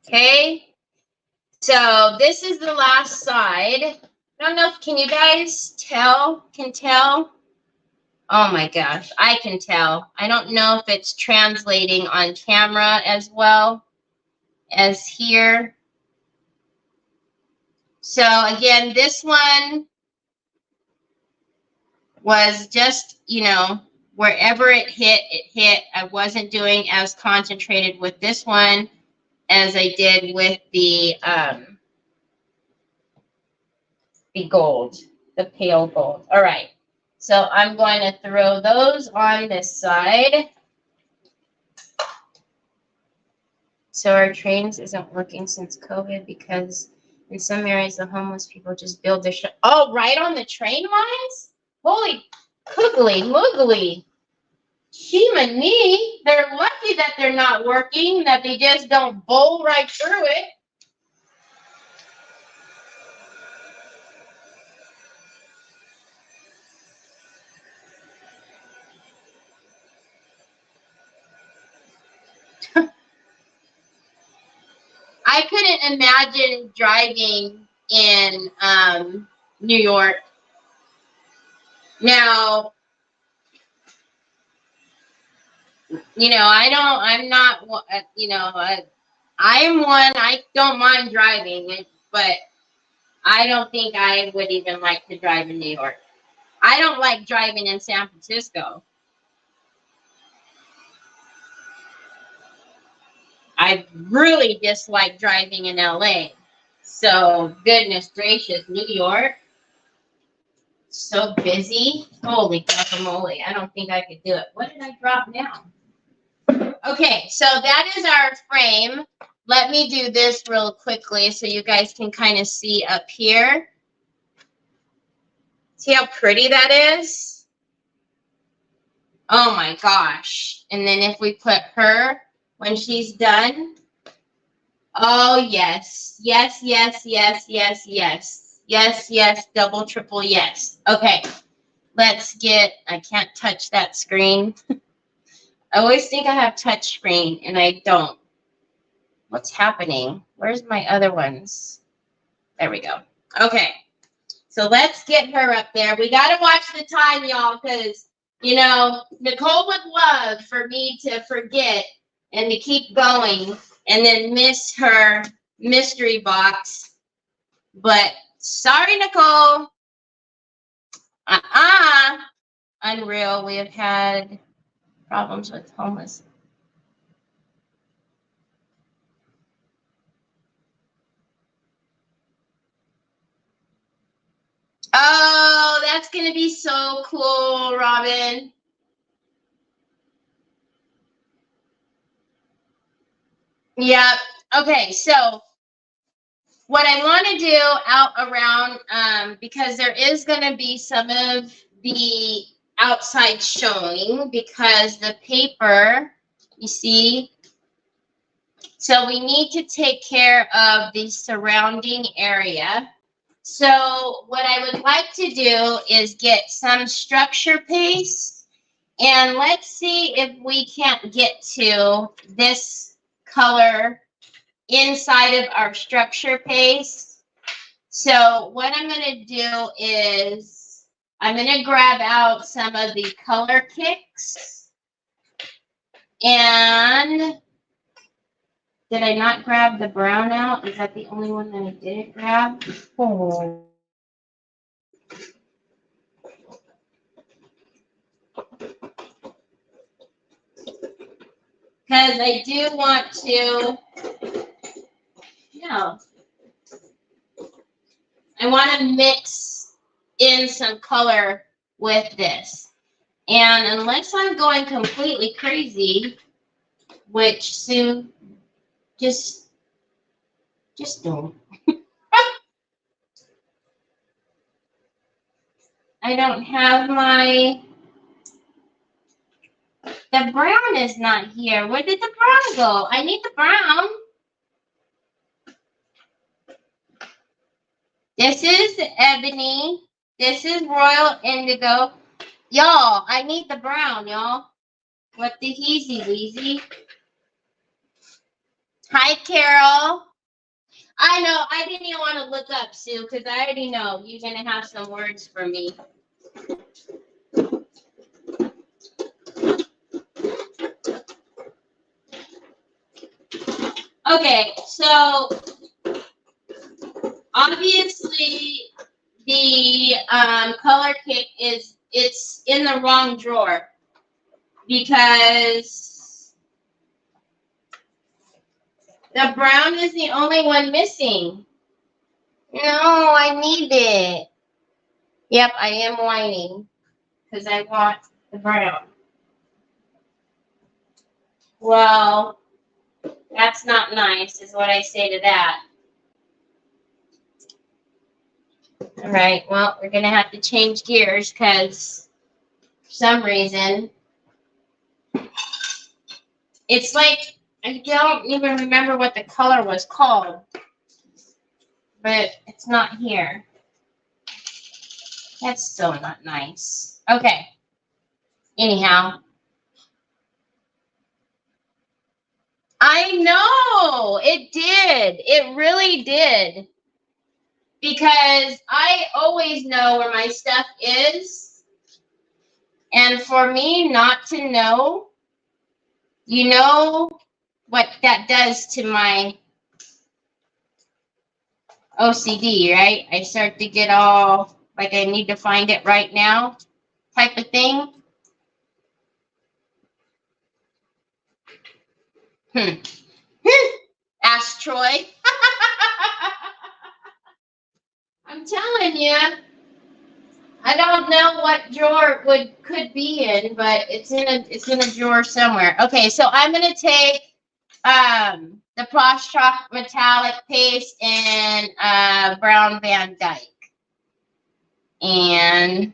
Okay. So this is the last side. I don't know if, can you guys tell? Can tell? Oh my gosh, I can tell. I don't know if it's translating on camera as well as here. So again, this one was just, you know, wherever it hit, it hit. I wasn't doing as concentrated with this one as I did with the gold, the pale gold. All right. So I'm going to throw those on this side. So our trains isn't working since COVID because in some areas the homeless people just build their oh, right on the train lines? Holy coogly moogly. Shiminy. They're lucky that they're not working, that they just don't bowl right through it. I couldn't imagine driving in New York. Now, you know, I'm not, you know, I am one, I don't mind driving, but I don't think I would even like to drive in New York. I don't like driving in San Francisco. I really dislike driving in LA. So, goodness gracious, New York, so busy. Holy guacamole. I don't think I could do it. What did I drop now? Okay, so that is our frame. Let me do this real quickly so you guys can kind of see up here. See how pretty that is? Oh my gosh. And then if we put her when she's done. Oh, yes. Yes, yes, yes, yes, yes. Yes, yes, double, triple, yes. Okay, let's get, I can't touch that screen. I always think I have touch screen and I don't. What's happening? Where's my other ones? There we go. Okay, so let's get her up there. We got to watch the time, y'all, because, you know, Nicole would love for me to forget and to keep going and then miss her mystery box. But sorry, Nicole. Unreal. We have had problems with homeless. Oh, that's going to be so cool, Robin. Yeah. Okay, so what I want to do out around, because there is going to be some of the outside showing because the paper, you see, so we need to take care of the surrounding area. So what I would like to do is get some structure paste, and let's see if we can't get to this color inside of our structure paste. So what I'm going to do is I'm going to grab out some of the color kicks. And did I not grab the brown out? Is that the only one that I didn't grab? Oh. Because I do want to, I want to mix in some color with this. And unless I'm going completely crazy, which soon, just don't. I don't have my, the brown is not here. Where did the brown go? I need the brown. This is ebony. This is royal indigo. Y'all, I need the brown, y'all. What the heezy weezy. Hi, Carol. I know, I didn't even want to look up, Sue, because I already know you're going to have some words for me. Okay, so obviously the color kit it's in the wrong drawer because the brown is the only one missing. No, I need it. Yep, I am whining because I want the brown. Well, that's not nice, is what I say to that. All right, well, we're going to have to change gears because for some reason, it's like, I don't even remember what the color was called, but it's not here. That's still not nice. Okay. Anyhow. I know, it did. It really did. Because I always know where my stuff is. And for me not to know, you know what that does to my OCD, right? I start to get all like I need to find it right now type of thing. Ask Troy. I'm telling you, I don't know what drawer it could be in, but it's in a drawer somewhere. Okay, so I'm gonna take the Frost Chalk Metallic Paste and Brown Van Dyke. And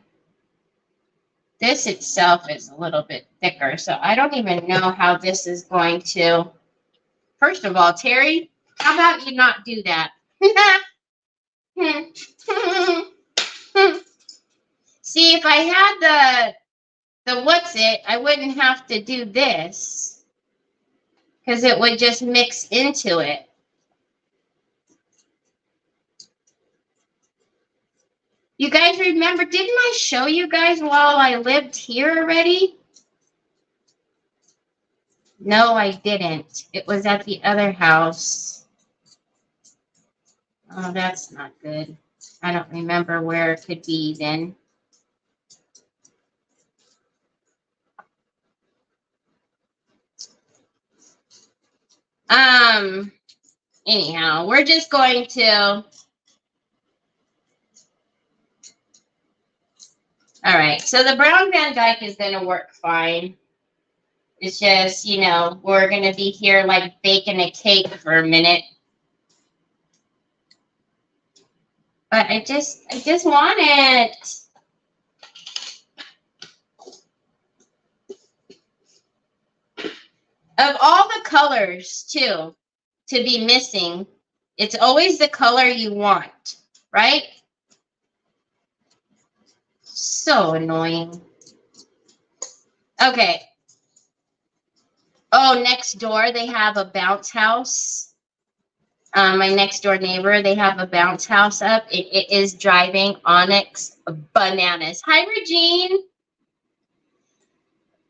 this itself is a little bit thicker, so I don't even know how this is going to. First of all, Terry, how about you not do that? See, if I had the what's it, I wouldn't have to do this because it would just mix into it. You guys remember, didn't I show you guys while I lived here already? No, I didn't. It was at the other house. Oh, that's not good. I don't remember where it could be then. Anyhow, we're just going to. All right, so the Brown Van Dyke is going to work fine. It's just, you know, we're going to be here like baking a cake for a minute. But I just want it. Of all the colors, too, to be missing, it's always the color you want, right? So annoying. Okay. Oh, next door, they have a bounce house. My next door neighbor, they have a bounce house up. It is driving Onyx bananas. Hi, Regine.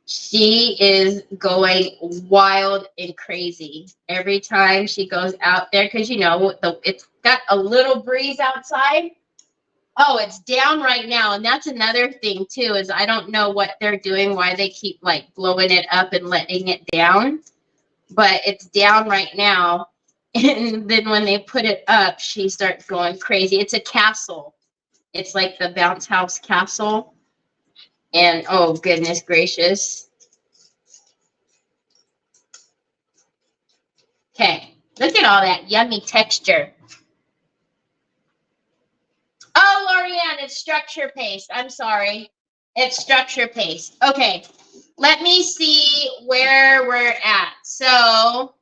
She is going wild and crazy every time she goes out there because, you know, it's got a little breeze outside. Oh, it's down right now. And that's another thing, too, is I don't know what they're doing, why they keep, like, blowing it up and letting it down. But it's down right now. And then when they put it up, she starts going crazy. It's a castle. It's like the bounce house castle. And, oh, goodness gracious. Okay, look at all that yummy texture. Oh, Lorianne, it's structure paste. I'm sorry. It's structure paste. Okay, let me see where we're at. So,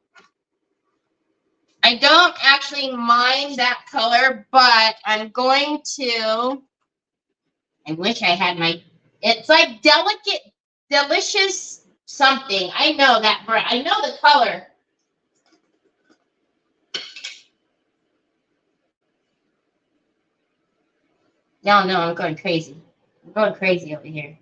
I don't actually mind that color, but I'm going to, I wish I had my, it's like delicate, delicious something. I know that, I know the color. Y'all know I'm going crazy. I'm going crazy over here.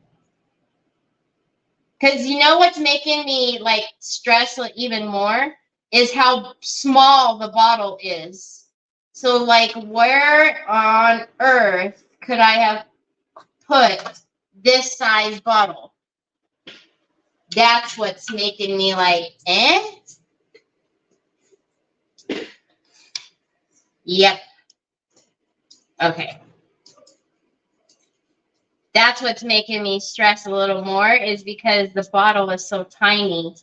Because you know what's making me, like, stress even more is how small the bottle is. So like, where on earth could I have put this size bottle? That's what's making me like, eh? Yep. Okay. That's what's making me stress a little more, is because the bottle is so tiny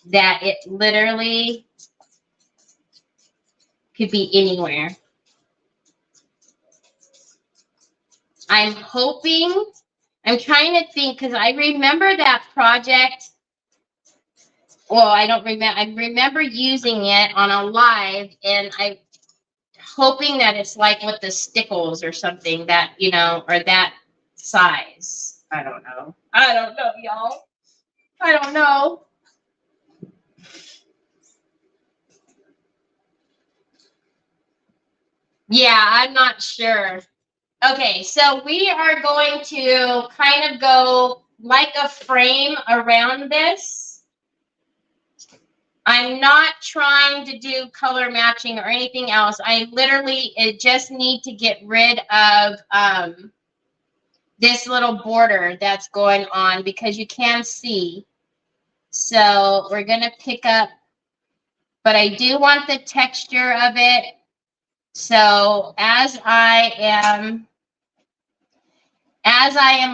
that it literally could be anywhere. I'm hoping, I'm trying to think, because I remember that project. Well, I don't remember. I remember using it on a live, and I'm hoping that it's like with the stickles or something, that, you know, or that size. I don't know. I don't know, y'all. I don't know. Yeah, I'm not sure. Okay, so we are going to kind of go like a frame around this. I'm not trying to do color matching or anything else. I literally just need to get rid of this little border that's going on, because you can see. So we're going to pick up, but I do want the texture of it. So as I am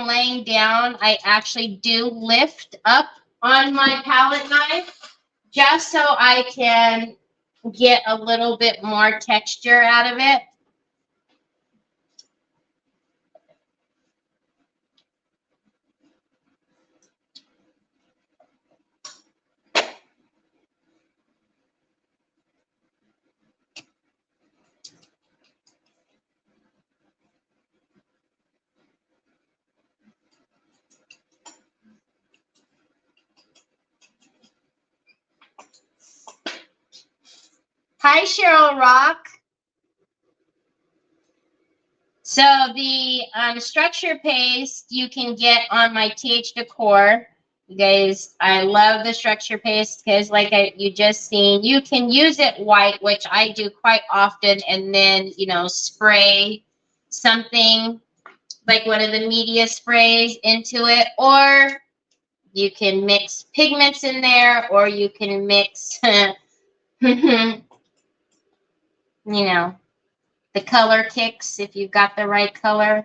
laying down, I actually do lift up on my palette knife just so I can get a little bit more texture out of it. Hi, Cheryl Rock. So the structure paste you can get on my TH Decor. You guys, I love the structure paste because, like you just seen, you can use it white, which I do quite often, and then, you know, spray something like one of the media sprays into it, or you can mix pigments in there, or you can mix, you know, the color kicks if you've got the right color.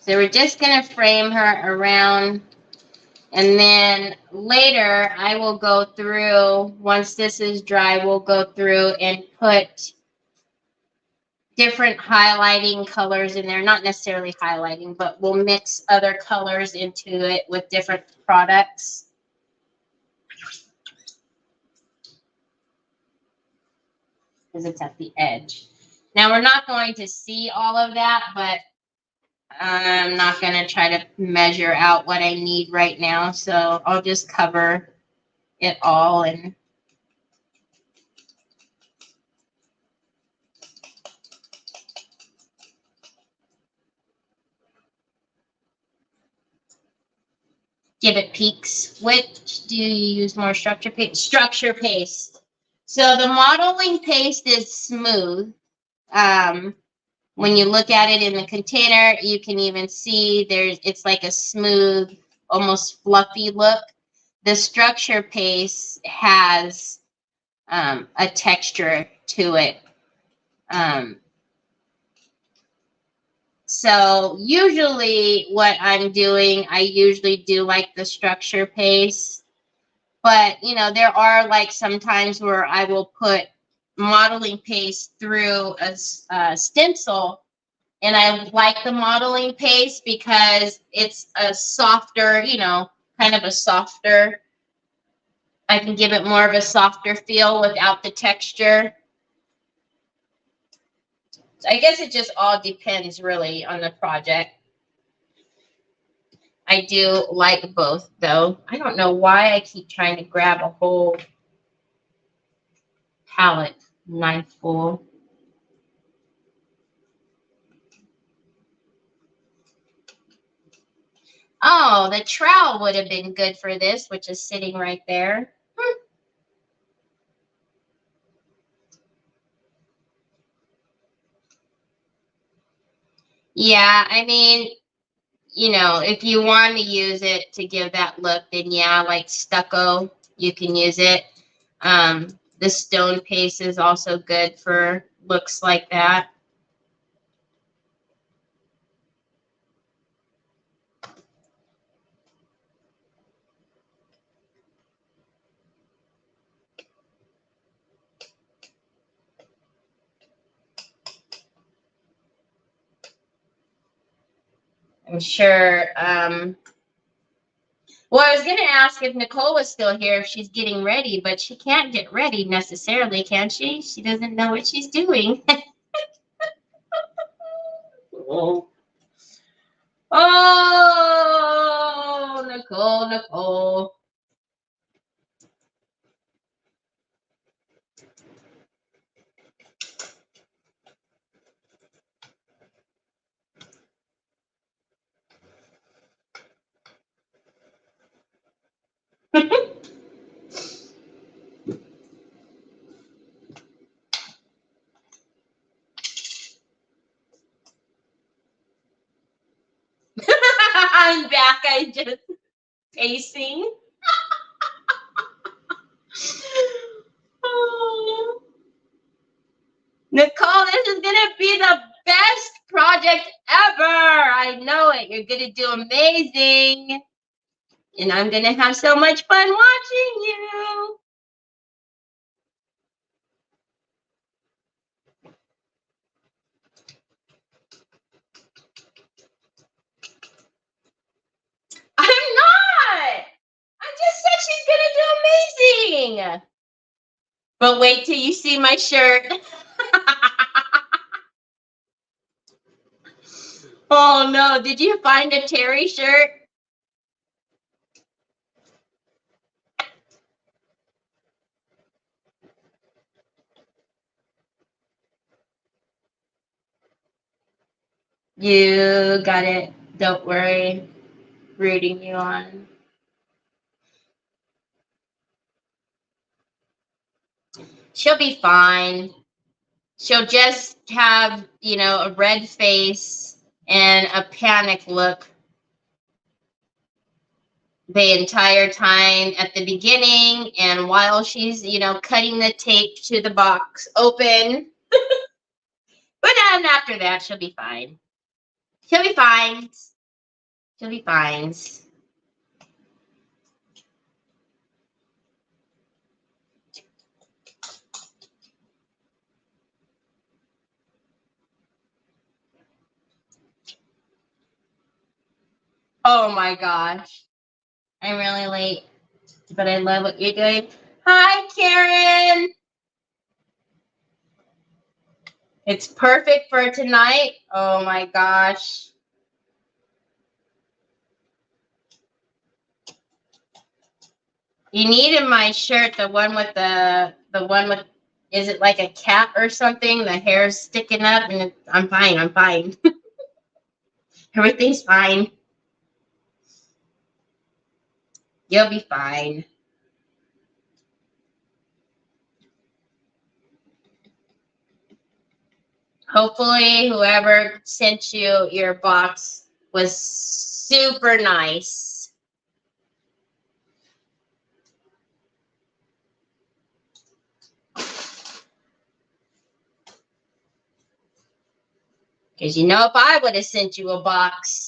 So we're just going to frame her around, and then later I will go through, once this is dry, we'll go through and put different highlighting colors in there. Not necessarily highlighting, but we'll mix other colors into it with different products. Because it's at the edge. Now we're not going to see all of that, but I'm not going to try to measure out what I need right now. So I'll just cover it all and give it peaks. Which do you use more, structure paste? Structure paste. So the modeling paste is smooth. When you look at it in the container, you can even see it's like a smooth, almost fluffy look. The structure paste has a texture to it. So usually what I'm doing, I usually do like the structure paste. But, you know, there are like sometimes where I will put modeling paste through a stencil. And I like the modeling paste because it's a softer, you know, kind of a softer. I can give it more of a softer feel without the texture. So I guess it just all depends really on the project. I do like both, though. I don't know why I keep trying to grab a whole palette knife full. Oh, the trowel would have been good for this, which is sitting right there. Yeah, I mean, you know, if you want to use it to give that look, then yeah, like stucco, you can use it. The stone paste is also good for looks like that. I'm sure. Well, I was going to ask if Nicole was still here, if she's getting ready, but she can't get ready necessarily, can she? She doesn't know what she's doing. Oh. Oh, Nicole, Nicole. I'm back. I just pacing. Oh. Nicole, this is going to be the best project ever. I know it. You're going to do amazing. And I'm going to have so much fun watching you. I'm not. I just said she's going to do amazing. But wait till you see my shirt. Oh, no. Did you find a Terry shirt? You got it. Don't worry. Rooting you on. She'll be fine. She'll just have, you know, a red face and a panic look the entire time at the beginning and while she's, you know, cutting the tape to the box open. But then after that, she'll be fine. She'll be fine. She'll be fine. Oh my gosh. I'm really late, but I love what you're doing. Hi, Karen. It's perfect for tonight. Oh my gosh. You needed my shirt, the one with is it like a cat or something? The hair's sticking up, and I'm fine. I'm fine. Everything's fine. You'll be fine. Hopefully, whoever sent you your box was super nice. Because you know, if I would have sent you a box.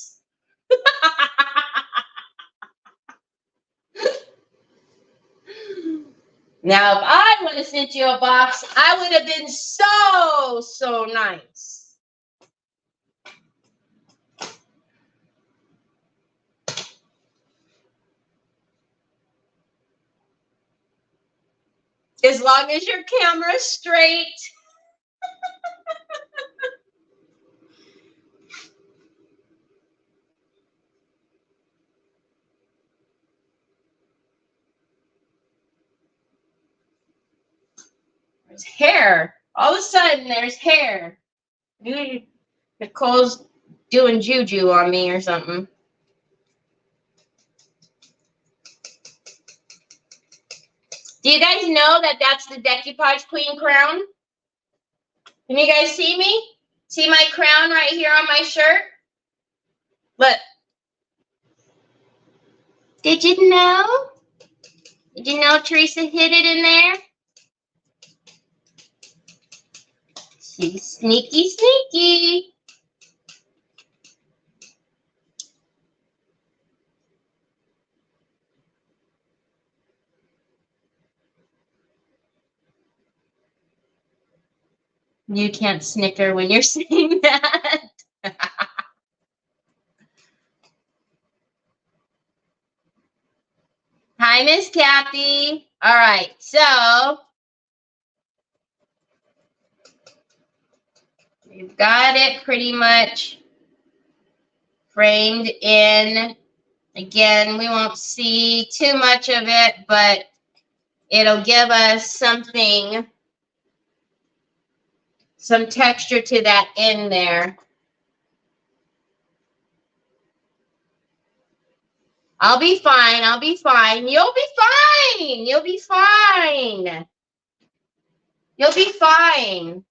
Now, if I would have sent you a box, I would have been so nice. As long as your camera's straight. There's hair. All of a sudden, there's hair. Nicole's doing juju on me or something. Do you guys know that that's the Decoupage Queen crown? Can you guys see me? See my crown right here on my shirt? Look. Did you know? Did you know Teresa hid it in there? She's sneaky, sneaky. You can't snicker when you're saying that. Hi, Miss Kathy. All right, so we've got it pretty much framed in. Again, we won't see too much of it, but it'll give us something, some texture to that in there. I'll be fine. I'll be fine. You'll be fine. You'll be fine. You'll be fine.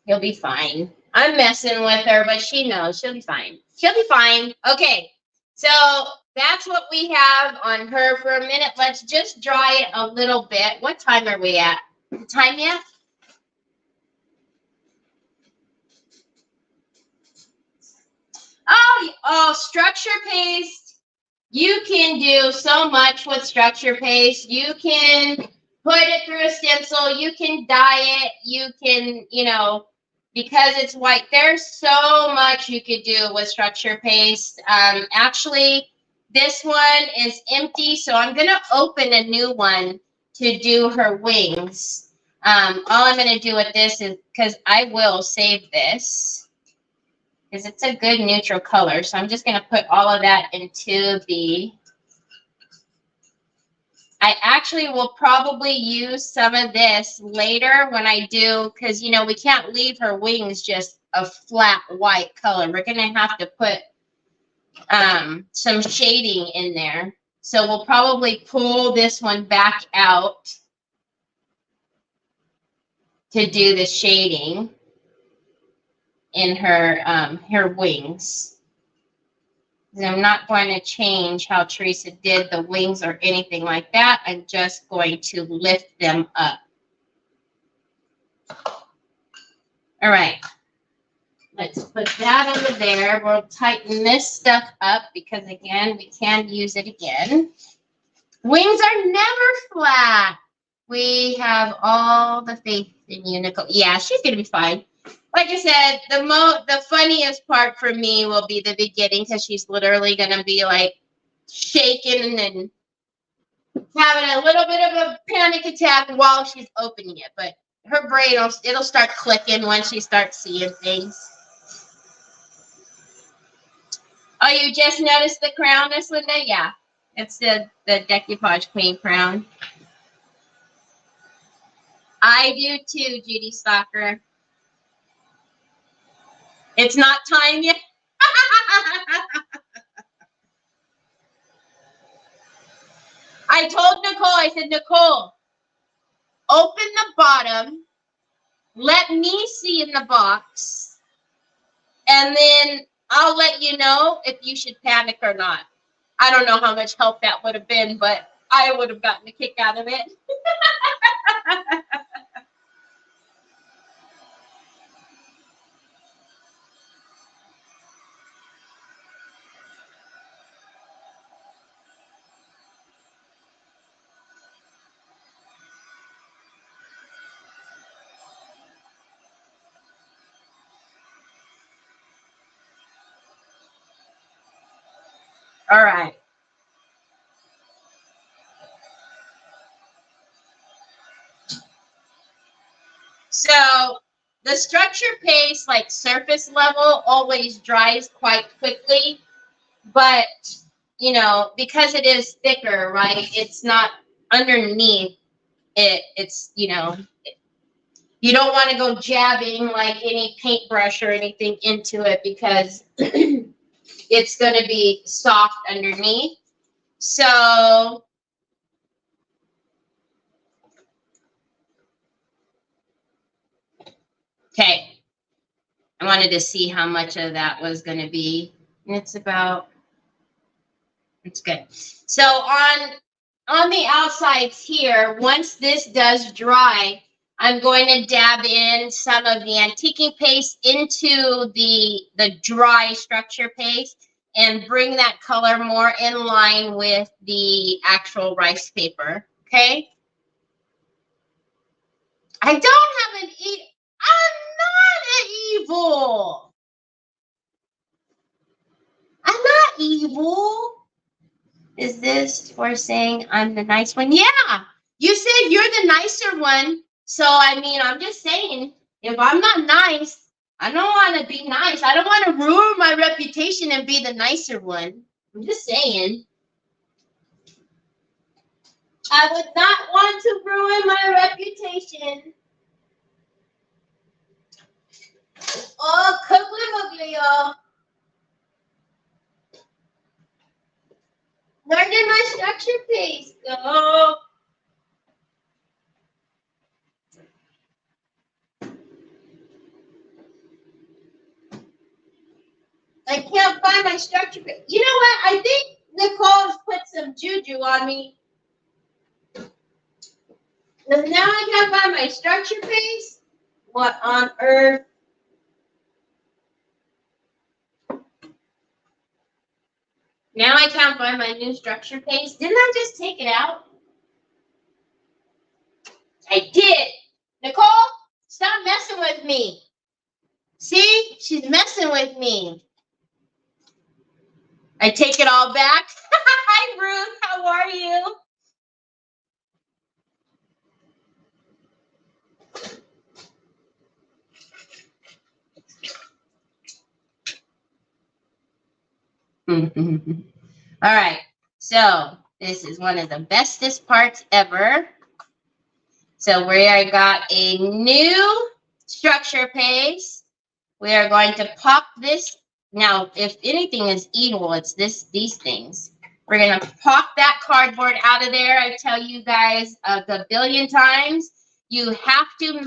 You'll be fine. I'm messing with her, but she knows she'll be fine. She'll be fine. Okay, so that's what we have on her for a minute. Let's just dry it a little bit. What time are we at? The time yet? Oh, structure paste. You can do so much with structure paste. You can put it through a stencil. You can dye it. You can, you know, because it's white, there's so much you could do with structure paste. Actually, this one is empty, so I'm going to open a new one to do her wings. All I'm going to do with this is, because I will save this, because it's a good neutral color. So I'm just going to put all of that into the... I actually will probably use some of this later when I do, because, you know, we can't leave her wings just a flat white color. We're going to have to put some shading in there. So we'll probably pull this one back out to do the shading in her wings. I'm not going to change how Teresa did the wings or anything like that. I'm just going to lift them up. All right. Let's put that under there. We'll tighten this stuff up because, again, we can use it again. Wings are never flat. We have all the faith in you, Nicole. Yeah, she's going to be fine. Like I said, the funniest part for me will be the beginning, because she's literally going to be like shaking and having a little bit of a panic attack while she's opening it. But her brain, it'll start clicking when she starts seeing things. Oh, you just noticed the crown, Miss Linda? Yeah, it's the Decoupage Queen crown. I do too, Judy Stalker. It's not time yet. I told Nicole, I said, Nicole, open the bottom, let me see in the box, and then I'll let you know if you should panic or not. I don't know how much help that would have been, but I would have gotten a kick out of it. All right. So the structure paste, like surface level, always dries quite quickly, but you know, because it is thicker, right? It's not underneath it. It's, you know, you don't want to go jabbing like any paintbrush or anything into it, because it's going to be soft underneath. So okay, I wanted to see how much of that was going to be. It's about, it's good. So on the outsides here, once this does dry, I'm going to dab in some of the antiquing paste into the dry structure paste and bring that color more in line with the actual rice paper. Okay. I don't have an I'm not evil. I'm not evil. Is this for saying I'm the nice one? Yeah, you said you're the nicer one. So, I mean, I'm just saying, if I'm not nice, I don't want to be nice. I don't want to ruin my reputation and be the nicer one. I'm just saying. I would not want to ruin my reputation. Oh, ugly, y'all. Where did my structure paste go? I can't find my structure paste. You know what? I think Nicole's put some juju on me. Because now I can't find my structure paste. What on earth? Now I can't find my new structure paste. Didn't I just take it out? I did. Nicole, stop messing with me. See? She's messing with me. I take it all back. Hi, Ruth. How are you? All right. So this is one of the bestest parts ever. So we are got a new structure paste. We are going to pop this. Now, if anything is eatable, it's these things. We're going to pop that cardboard out of there. I tell you guys a billion times, you have to,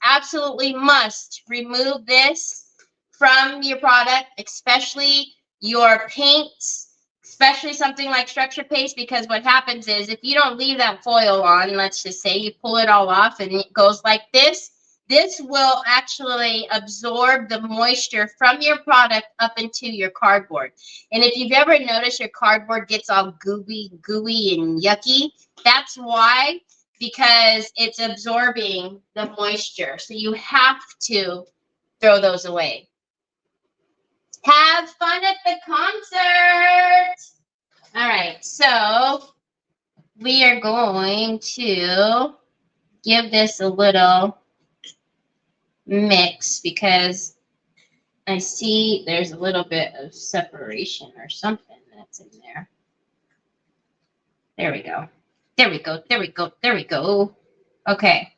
absolutely must remove this from your product, especially your paints, especially something like structure paste, because what happens is if you don't leave that foil on, let's just say you pull it all off and it goes like this, this will actually absorb the moisture from your product up into your cardboard. And if you've ever noticed your cardboard gets all gooey and yucky, that's why, because it's absorbing the moisture. So you have to throw those away. Have fun at the concert. All right, so we are going to give this a little mix because I see there's a little bit of separation or something that's in there. There we go. There we go. There we go. There we go. Okay.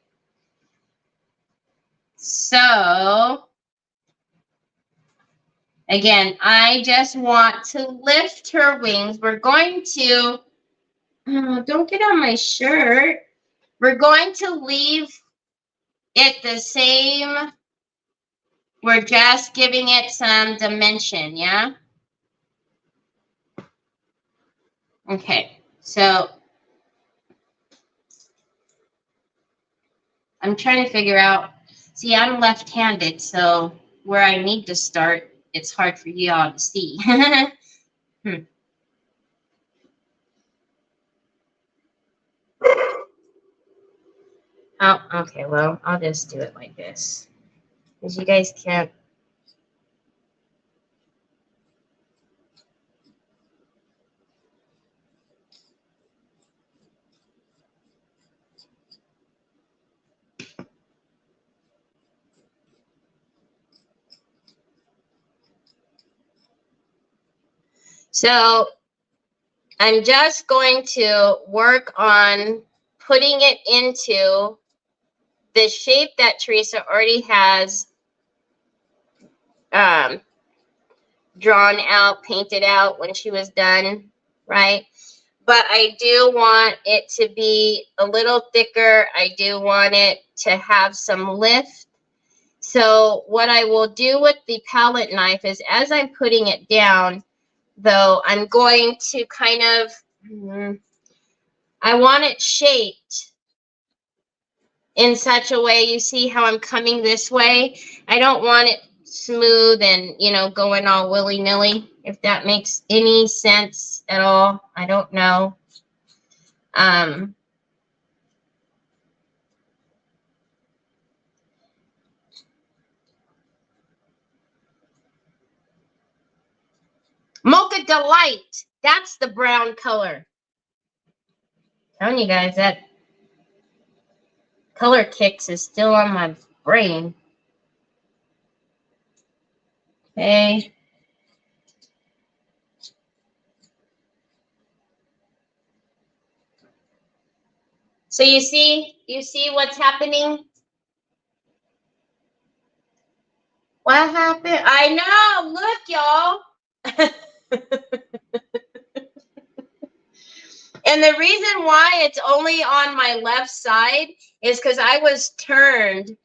So again, I just want to lift her wings. We're going to, oh, don't get on my shirt. We're going to leave it the same. We're just giving it some dimension, yeah? Okay, so I'm trying to figure out, see, I'm left-handed, so where I need to start, it's hard for y'all to see. Oh, okay, well, I'll just do it like this. Because you guys can't. So I'm just going to work on putting it into the shape that Teresa already has drawn out, painted out when she was done, right? But I do want it to be a little thicker. I do want it to have some lift. So what I will do with the palette knife is, as I'm putting it down, though, I'm going to kind of, I want it shaped in such a way, you see how I'm coming this way? I don't want it smooth and, you know, going all willy-nilly, if that makes any sense at all. I don't know. Mocha Delight. That's the brown color. I'm telling you guys, that color kicks is still on my brain. Okay. So you see what's happening? What happened? I know. Look, y'all. And the reason why it's only on my left side is because I was turned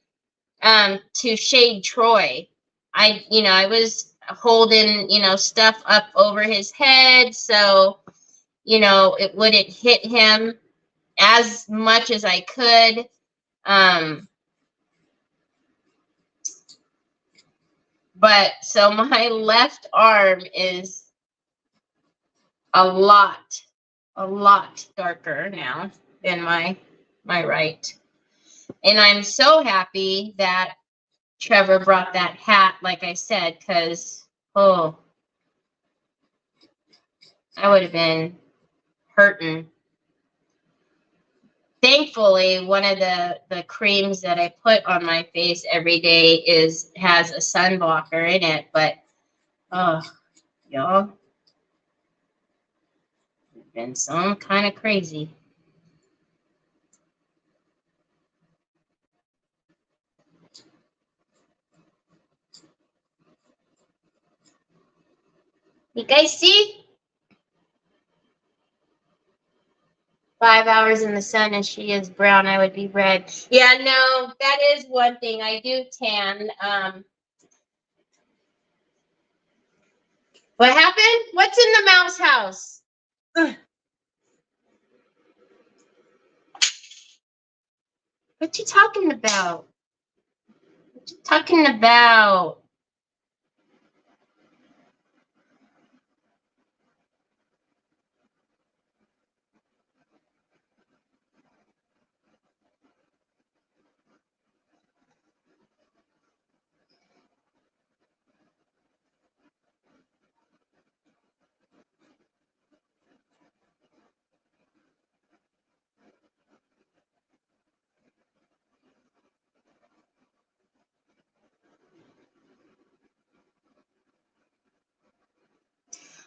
to shade Troy. I was holding, stuff up over his head, so, it wouldn't hit him as much as I could. But so my left arm is a lot darker now than my right. And I'm so happy that Trevor brought that hat, like I said, because, oh, I would have been hurting. Thankfully, one of the creams that I put on my face every day has a sunblocker in it, but, oh, y'all, it's been some kind of crazy. You guys see? 5 hours in the sun and she is brown, I would be red. Yeah, no, that is one thing. I do tan. What happened? What's in the mouse house? Ugh. What you talking about? What you talking about?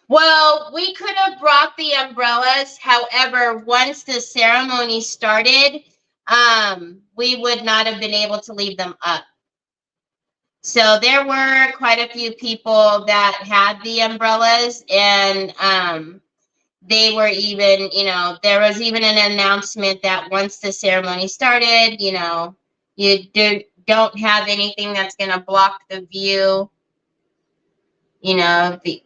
Well, we could have brought the umbrellas. However, once the ceremony started, we would not have been able to leave them up. So there were quite a few people that had the umbrellas, and they were even, there was even an announcement that once the ceremony started, you don't have anything that's going to block the view, the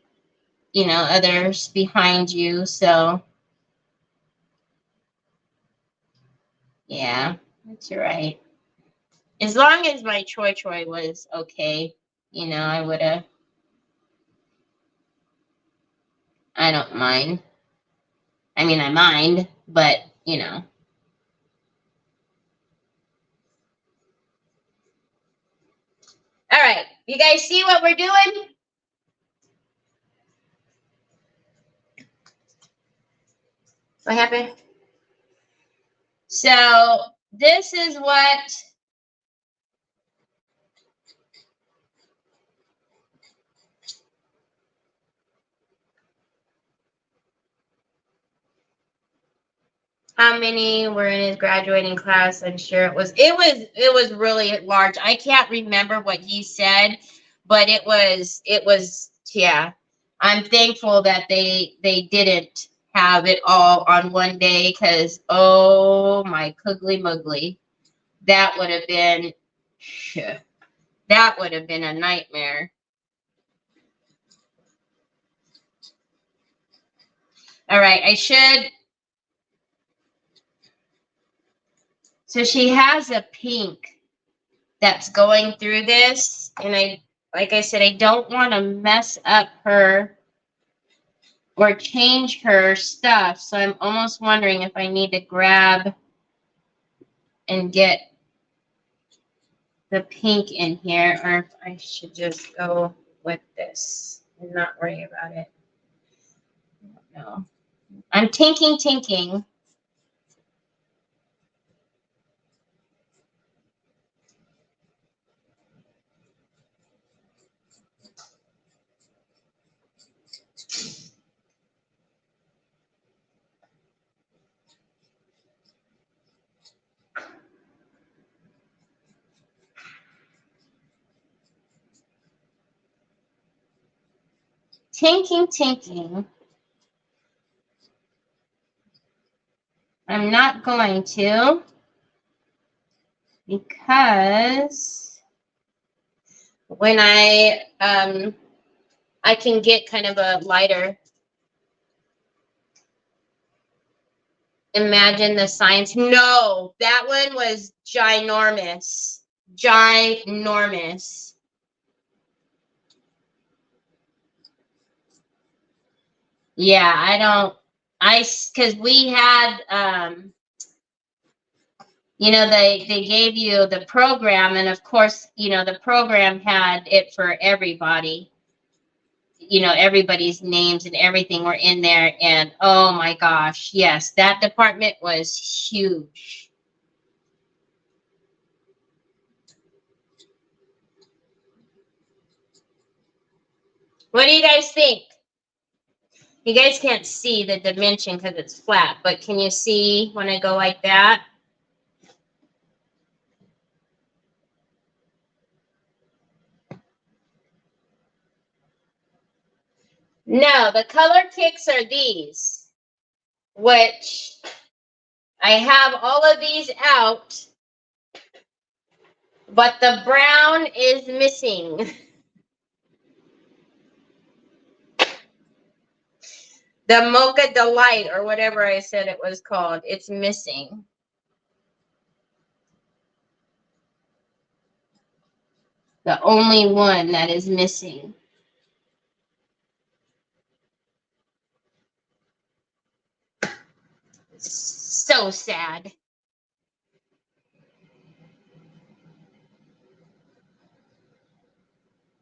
others behind you. So yeah, that's right. As long as my Troy was okay, I would have. I don't mind. I mean, I mind, but All right, you guys see what we're doing? What happened? So this is what how many were in his graduating class? I'm sure it was really large. I can't remember what he said, but it was Yeah, I'm thankful that they didn't have it all on one day, because oh my cuggly muggly, that would have been a nightmare. All right, I should. So she has a pink that's going through this, and like I said, I don't want to mess up her or change her stuff. So I'm almost wondering if I need to grab and get the pink in here, or if I should just go with this and not worry about it. No, I'm tinking. Tinking. I'm not going to, because when I can get kind of a lighter. Imagine the science. No, that one was ginormous. Ginormous. Yeah, because we had, they gave you the program, and of course, the program had it for everybody. Everybody's names and everything were in there, and oh my gosh, yes, that department was huge. What do you guys think? You guys can't see the dimension because it's flat, but can you see when I go like that? No, the color kicks are these, which I have all of these out, but the brown is missing. The Mocha Delight, or whatever I said it was called, it's missing. The only one that is missing. So sad.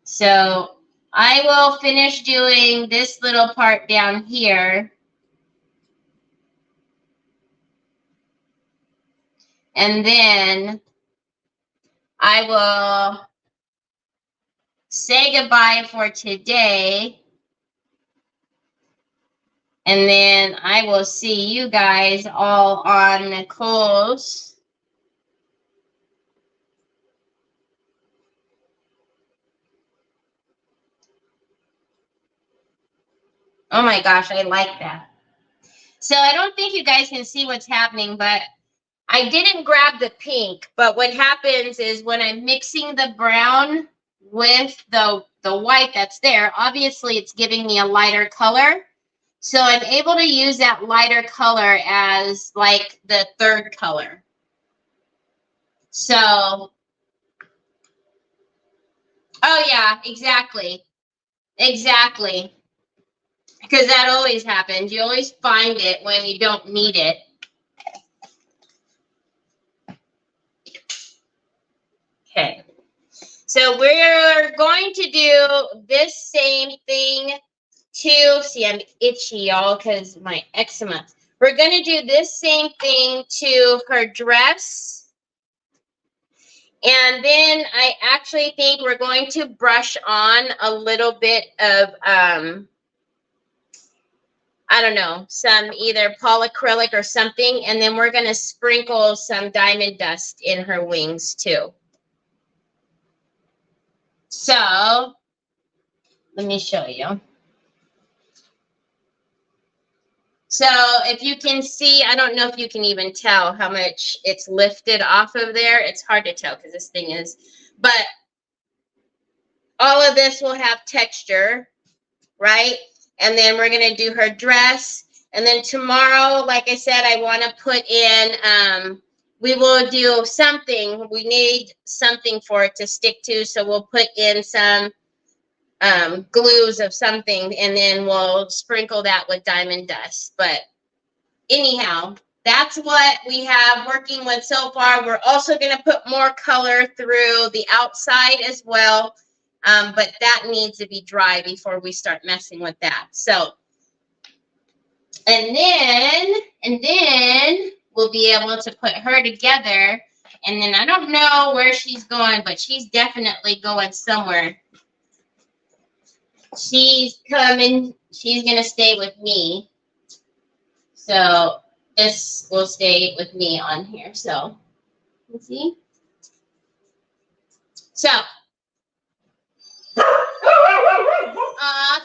So I will finish doing this little part down here. And then I will say goodbye for today. And then I will see you guys all on Nicole's. Oh my gosh, I like that. So I don't think you guys can see what's happening, but I didn't grab the pink. But what happens is when I'm mixing the brown with the white that's there, obviously it's giving me a lighter color. So I'm able to use that lighter color as like the third color. So, oh yeah, exactly. Exactly. Because that always happens. You always find it when you don't need it. Okay. So we're going to do this same thing to, see, I'm itchy, y'all, because my eczema. We're going to do this same thing to her dress. And then I actually think we're going to brush on a little bit of, I don't know, some either polyacrylic or something. And then we're going to sprinkle some diamond dust in her wings too. So let me show you. So if you can see, I don't know if you can even tell how much it's lifted off of there. It's hard to tell because this thing is, but all of this will have texture, right? And then we're going to do her dress. And then tomorrow, like I said, I want to put in, we will do something. We need something for it to stick to. So we'll put in some glues of something, and then we'll sprinkle that with diamond dust. But anyhow, that's what we have working with so far. We're also going to put more color through the outside as well. But that needs to be dry before we start messing with that. So, and then we'll be able to put her together. And then I don't know where she's going, but she's definitely going somewhere. She's coming. She's going to stay with me. So this will stay with me on here. So, let's see. So,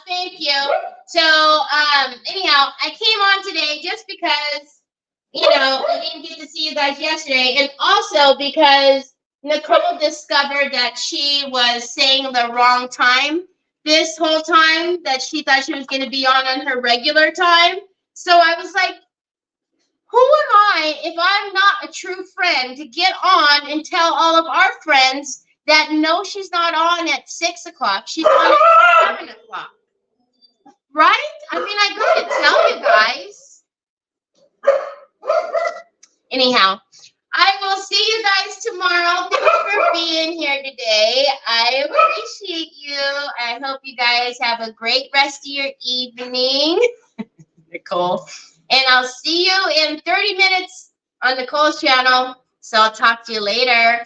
thank you. So, anyhow, I came on today just because, you know, I didn't get to see you guys yesterday. And also because Nicole discovered that she was saying the wrong time this whole time, that she thought she was going to be on her regular time. So I was like, who am I if I'm not a true friend to get on and tell all of our friends that no, she's not on at 6 o'clock. She's on at 7 o'clock. Right? I mean, I gotta tell you guys. Anyhow, I will see you guys tomorrow. Thanks for being here today. I appreciate you. I hope you guys have a great rest of your evening. Nicole. And I'll see you in 30 minutes on Nicole's channel. So I'll talk to you later.